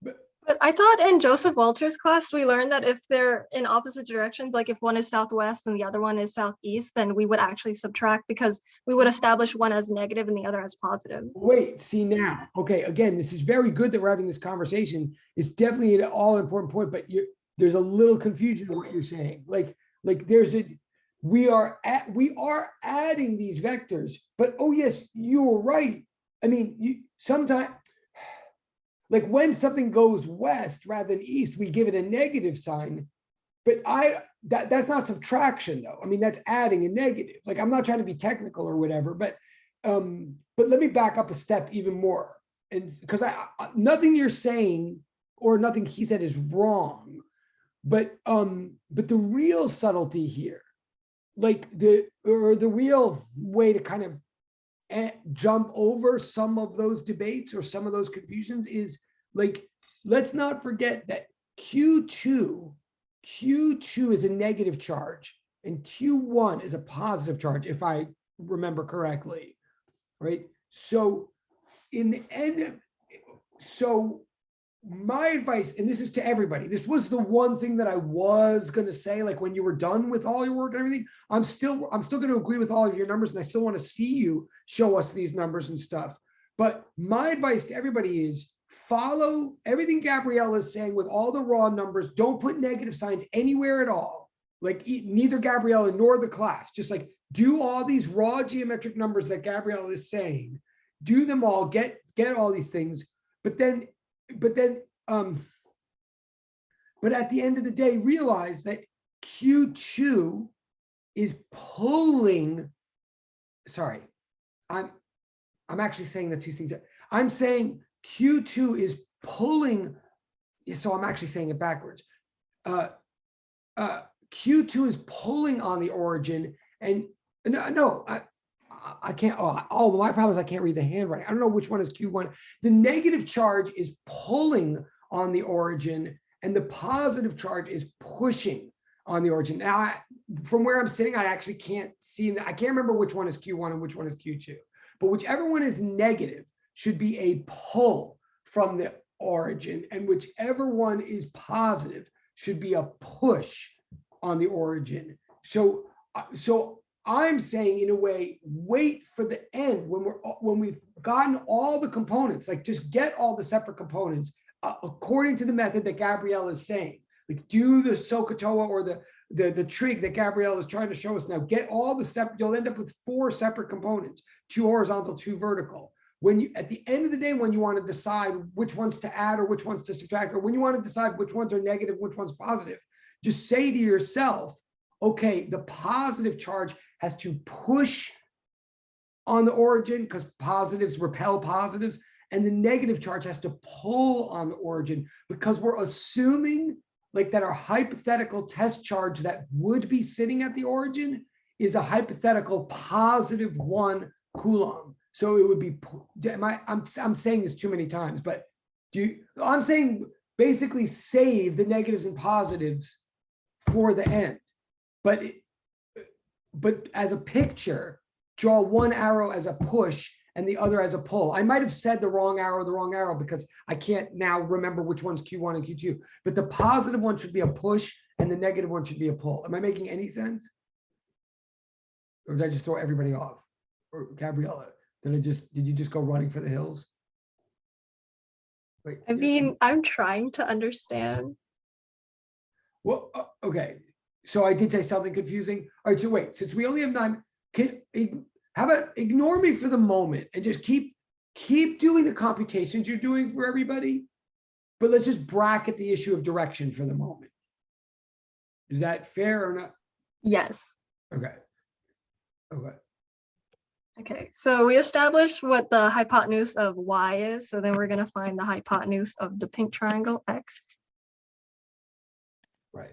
But I thought in Joseph Walter's class, we learned that if they're in opposite directions, like if one is southwest and the other one is southeast, then we would actually subtract because we would establish one as negative and the other as positive. Wait, see now. Okay, again, this is very good that we're having this conversation. It's definitely an all important point, but there's a little confusion in what you're saying. Like we are adding these vectors, but oh yes, you're right. I mean, sometimes, like when something goes west rather than east, we give it a negative sign. But that's not subtraction though. I mean, that's adding a negative. Like I'm not trying to be technical or whatever, but let me back up a step even more. And because nothing you're saying or nothing he said is wrong, but the real subtlety here, like the real way to kind of jump over some of those debates or some of those confusions is like, let's not forget that Q2 is a negative charge and Q1 is a positive charge, if I remember correctly, right? So in the end, so my advice, and this is to everybody, this was the one thing that I was going to say, like when you were done with all your work and everything, I'm still going to agree with all of your numbers. And I still want to see you show us these numbers and stuff. But my advice to everybody is follow everything Gabrielle is saying with all the raw numbers. Don't put negative signs anywhere at all. Like neither Gabrielle nor the class, just like do all these raw geometric numbers that Gabrielle is saying, do them all, get all these things. But at the end of the day, realize that Q2 is pulling. Sorry, I'm actually saying the two things. I'm saying Q2 is pulling. So I'm actually saying it backwards. Q2 is pulling on the origin, and no, I can't. Oh, my problem is I can't read the handwriting. I don't know which one is Q1. The negative charge is pulling on the origin, and the positive charge is pushing on the origin. Now, from where I'm sitting, I actually can't see. I can't remember which one is Q1 and which one is Q2. But whichever one is negative should be a pull from the origin, and whichever one is positive should be a push on the origin. So I'm saying, in a way, wait for the end when we've gotten all the components, like just get all the separate components according to the method that Gabrielle is saying. Like do the SOHCAHTOA or the trig that Gabrielle is trying to show us now. Get all the separate. You'll end up with 4 separate components: 2 horizontal, 2 vertical. When you, at the end of the day, when you want to decide which ones to add or which ones to subtract, or when you want to decide which ones are negative, which one's positive, just say to yourself, okay, the positive charge has to push on the origin because positives repel positives, and the negative charge has to pull on the origin because we're assuming like that our hypothetical test charge that would be sitting at the origin is a hypothetical +1 Coulomb. So it would be, I'm saying this too many times, but I'm saying basically save the negatives and positives for the end. But as a picture, draw one arrow as a push and the other as a pull. I might have said the wrong arrow because I can't now remember which one's Q1 and Q2, but the positive one should be a push and the negative one should be a pull. Am I making any sense? Or did I just throw everybody off? Or Gabriella, did you just go running for the hills? Wait, I mean, I'm trying to understand. well, okay. So I did say something confusing. All right, so wait, since we only have 9, how about ignore me for the moment and just keep doing the computations you're doing for everybody, but let's just bracket the issue of direction for the moment. Is that fair or not? Yes. Okay. Okay. Okay, so we established what the hypotenuse of y is. So then we're going to find the hypotenuse of the pink triangle x. Right.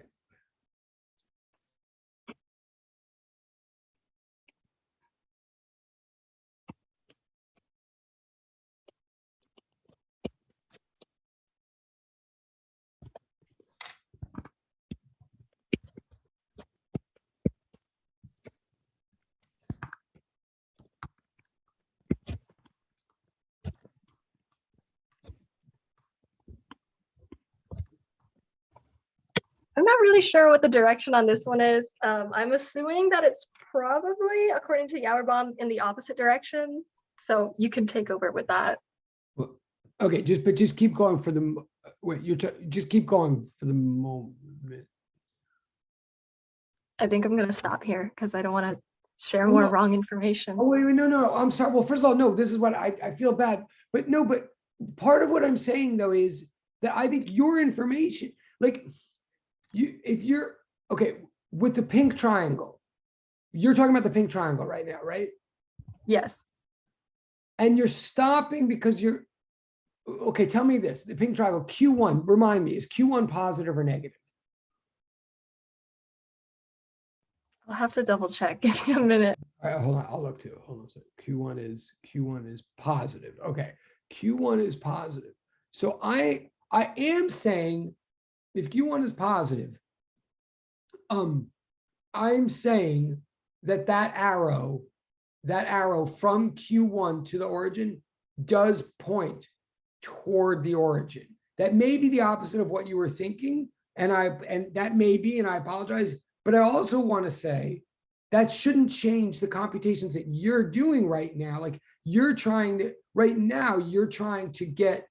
I'm not really sure what the direction on this one is. I'm assuming that it's probably, according to Yauerbaum, in the opposite direction. So you can take over with that. Well, okay, just keep going for the wait. Just keep going for the moment. I think I'm going to stop here because I don't want to share more wrong information. Oh wait, no. I'm sorry. Well, first of all, no. This is what I feel bad, but no. But part of what I'm saying though is that I think your information, like if you're okay with the pink triangle, you're talking about the pink triangle right now, right? Yes. And you're stopping because you're okay. Tell me this: the pink triangle Q1. Remind me, is Q1 positive or negative? I'll have to double check. Give me a minute. All right, hold on. I'll look too. Hold on a second. Q1 is positive. Okay, Q1 is positive. So I am saying if Q1 is positive, I'm saying that arrow from Q1 to the origin does point toward the origin. That may be the opposite of what you were thinking, and that may be, and I apologize, but I also want to say that shouldn't change the computations that you're doing right now. Like you're trying to get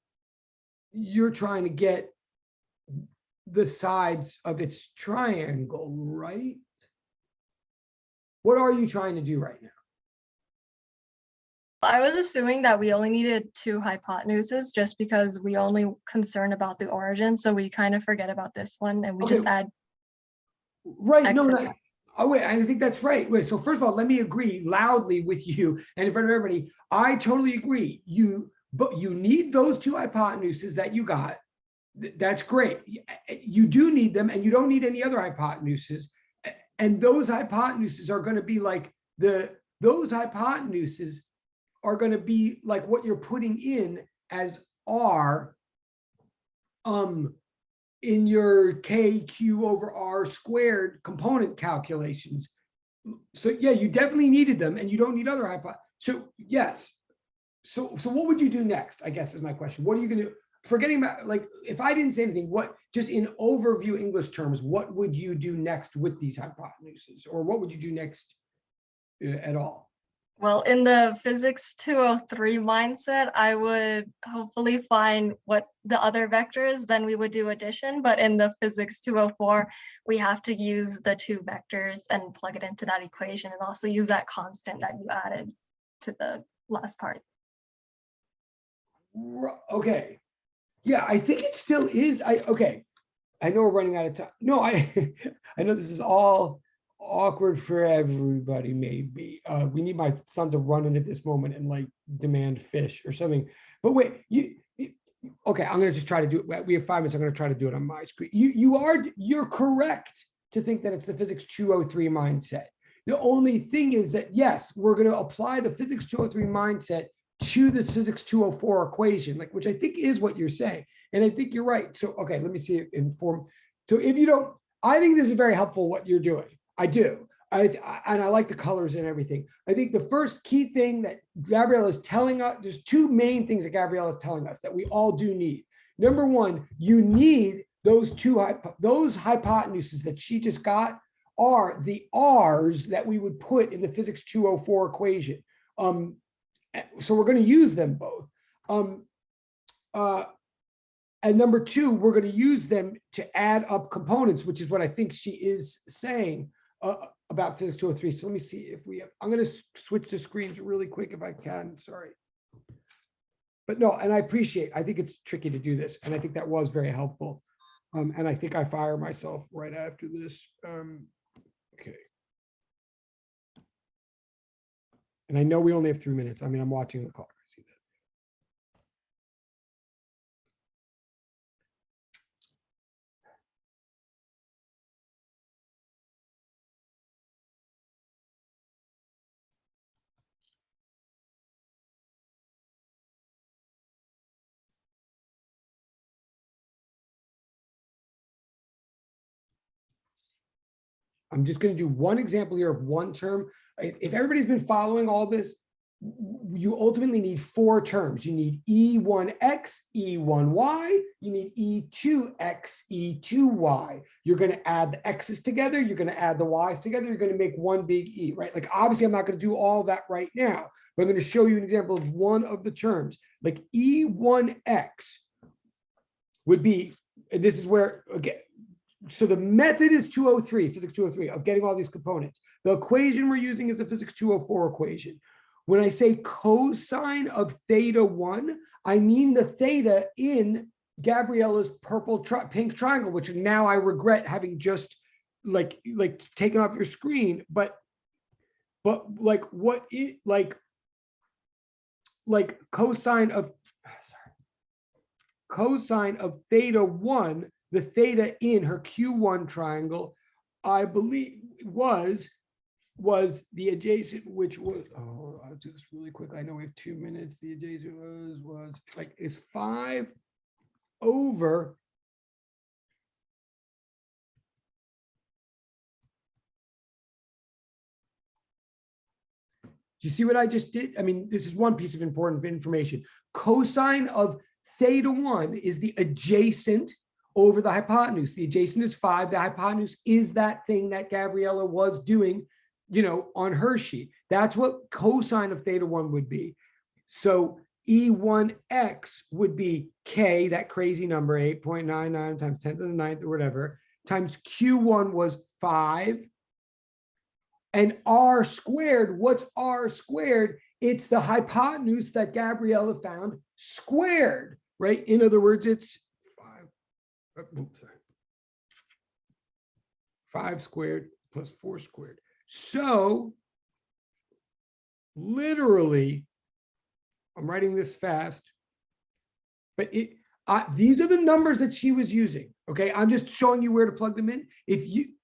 the sides of its triangle, right? What are you trying to do right now? I was assuming that we only needed 2 hypotenuses just because we only concern about the origin. So we kind of forget about this one and we just add. Right. No. Oh, wait, I think that's right. Wait, so first of all, let me agree loudly with you and in front of everybody. I totally agree. But you need those 2 hypotenuses that you got. That's great. You do need them, and you don't need any other hypotenuses. And those hypotenuses are going to be like those hypotenuses are going to be like what you're putting in as R in your KQ over R squared component calculations. So yeah, you definitely needed them, and you don't need other hypotheses. So yes. So what would you do next, I guess is my question. What are you going to do? Forgetting about, like, if I didn't say anything, what, just in overview English terms, what would you do next with these hypotenuses? Or what would you do next at all? Well, in the physics 203 mindset, I would hopefully find what the other vector is, then we would do addition. But in the physics 204, we have to use the 2 vectors and plug it into that equation and also use that constant that you added to the last part. Okay. Yeah, I think it still is. Okay. I know we're running out of time. No, I know this is all awkward for everybody, maybe. We need my son to run in at this moment and like demand fish or something. But wait, okay, I'm gonna just try to do it. We have 5 minutes. I'm gonna try to do it on my screen. You're correct to think that it's the physics 203 mindset. The only thing is that, yes, we're gonna apply the physics 203 mindset to this physics 204 equation, like, which I think is what you're saying. And I think you're right. So, okay, let me see it in form. So if you don't, I think this is very helpful what you're doing. I do. And I like the colors and everything. I think the first key thing that Gabrielle is telling us, there's two main things that Gabrielle is telling us that we all do need. Number one, you need those hypotenuses that she just got are the R's that we would put in the physics 204 equation. So we're going to use them both. And number two, we're going to use them to add up components, which is what I think she is saying about physics 203. So let me see if we have, I'm going to switch the screens really quick if I can, sorry. But no, and I think it's tricky to do this. And I think that was very helpful. And I think I fire myself right after this. Okay. And I know we only have 3 minutes. I mean, I'm watching the clock. I see that. I'm just going to do one example here of one term. If everybody's been following all this, you ultimately need 4 terms. You need E1x, E1y, you need E2x, E2y. You're going to add the x's together, you're going to add the y's together, you're going to make one big E, right? Like, obviously, I'm not going to do all that right now, but I'm going to show you an example of one of the terms. Like E1x would be, and this is where, again, so the method is 203, physics 203, of getting all these components. The equation we're using is the physics 204 equation. When I say cosine of theta 1, I mean the theta in Gabriella's pink triangle, which now I regret having just like taken off your screen, but like what it like cosine of theta 1, the theta in her Q1 triangle, I believe was the adjacent, which was, oh, I'll do this really quick. I know we have 2 minutes. The adjacent was like, is 5 over do you see what I just did? I mean, this is one piece of important information. Cosine of theta 1 is the adjacent over the hypotenuse. The adjacent is 5. The hypotenuse is that thing that Gabriella was doing, you know, on her sheet. That's what cosine of theta 1 would be. So E1x would be K, that crazy number, 8.99 times 10 to the 9th or whatever, times Q1 was 5. And R squared, what's R squared? It's the hypotenuse that Gabriella found squared, right? In other words, it's 5 squared plus 4 squared. So literally, I'm writing this fast, but these are the numbers that she was using. Okay, I'm just showing you where to plug them in.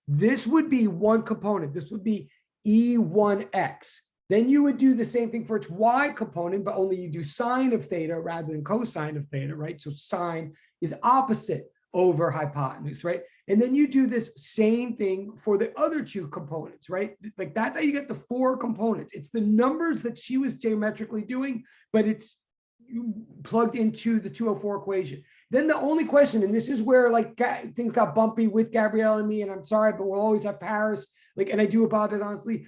This would be one component. This would be E1x. Then you would do the same thing for its y component, but only you do sine of theta rather than cosine of theta, right? So sine is opposite over hypotenuse, right? And then you do this same thing for the other 2 components, right? Like, that's how you get the 4 components. It's the numbers that she was geometrically doing, but it's plugged into the 204 equation. Then the only question, and this is where like things got bumpy with Gabrielle and me, and I'm sorry, but we'll always have Paris. Like, and I do apologize honestly.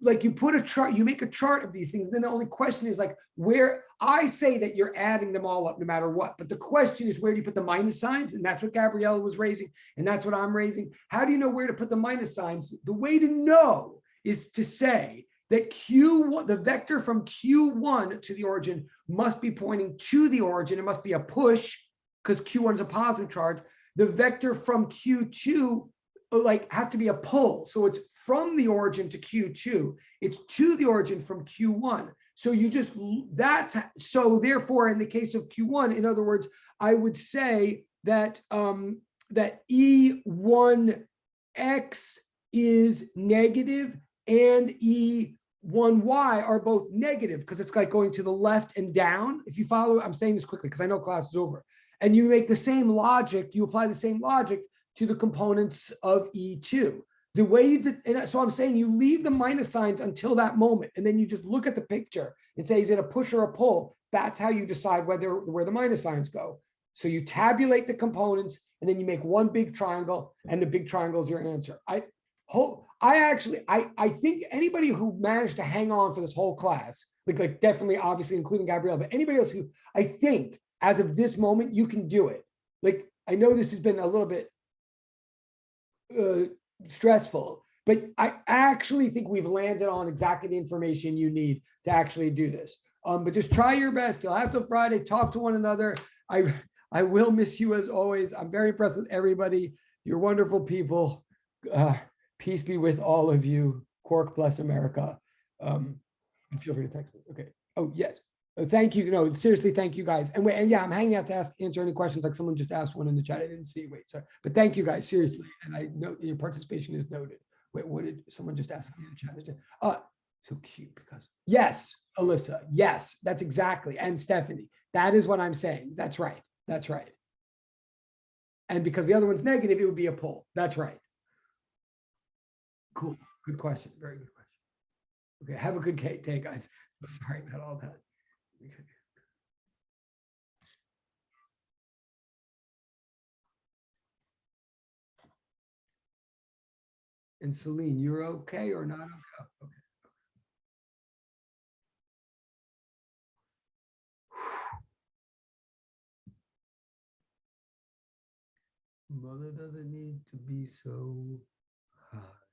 Like, you put a chart, you make a chart of these things. Then the only question is like, where I say that you're adding them all up no matter what. But the question is, where do you put the minus signs? And that's what Gabriella was raising, and that's what I'm raising. How do you know where to put the minus signs? The way to know is to say that Q1, the vector from Q1 to the origin must be pointing to the origin. It must be a push because Q1 is a positive charge. The vector from Q2 like has to be a pull. So it's from the origin to Q2. It's to the origin from Q1. So you just, so therefore in the case of Q1, in other words, I would say that that E1x is negative and E1y are both negative because it's like going to the left and down. If you follow, I'm saying this quickly because I know class is over. And you make the same logic, you apply the same logic to the components of E2. The way you did, and so I'm saying you leave the minus signs until that moment, and then you just look at the picture and say, is it a push or a pull? That's how you decide where the minus signs go. So you tabulate the components, and then you make one big triangle, and the big triangle is your answer. I think anybody who managed to hang on for this whole class, like definitely, obviously, including Gabrielle, but anybody else who I think as of this moment, you can do it. Like, I know this has been a little bit stressful, but I actually think we've landed on exactly the information you need to actually do this. But just try your best. You'll have till Friday, talk to one another. I will miss you as always. I'm very impressed with everybody. You're wonderful people. Peace be with all of you. Cork bless America. And feel free to text me. Okay. Oh, yes. Thank you. No, seriously, thank you guys. And yeah, I'm hanging out to answer any questions. Like someone just asked one in the chat. I didn't see. Wait, sorry. But thank you guys, seriously. And I know your participation is noted. Wait, what did someone just ask me in the chat? So cute because yes, Alyssa, yes, that's exactly. And Stephanie, that is what I'm saying. That's right. That's right. And because the other one's negative, it would be a pull. That's right. Cool. Good question. Very good question. Okay. Have a good day, guys. Sorry about all that. And Celine, you're okay or not okay? Okay. Mother doesn't need to be so high.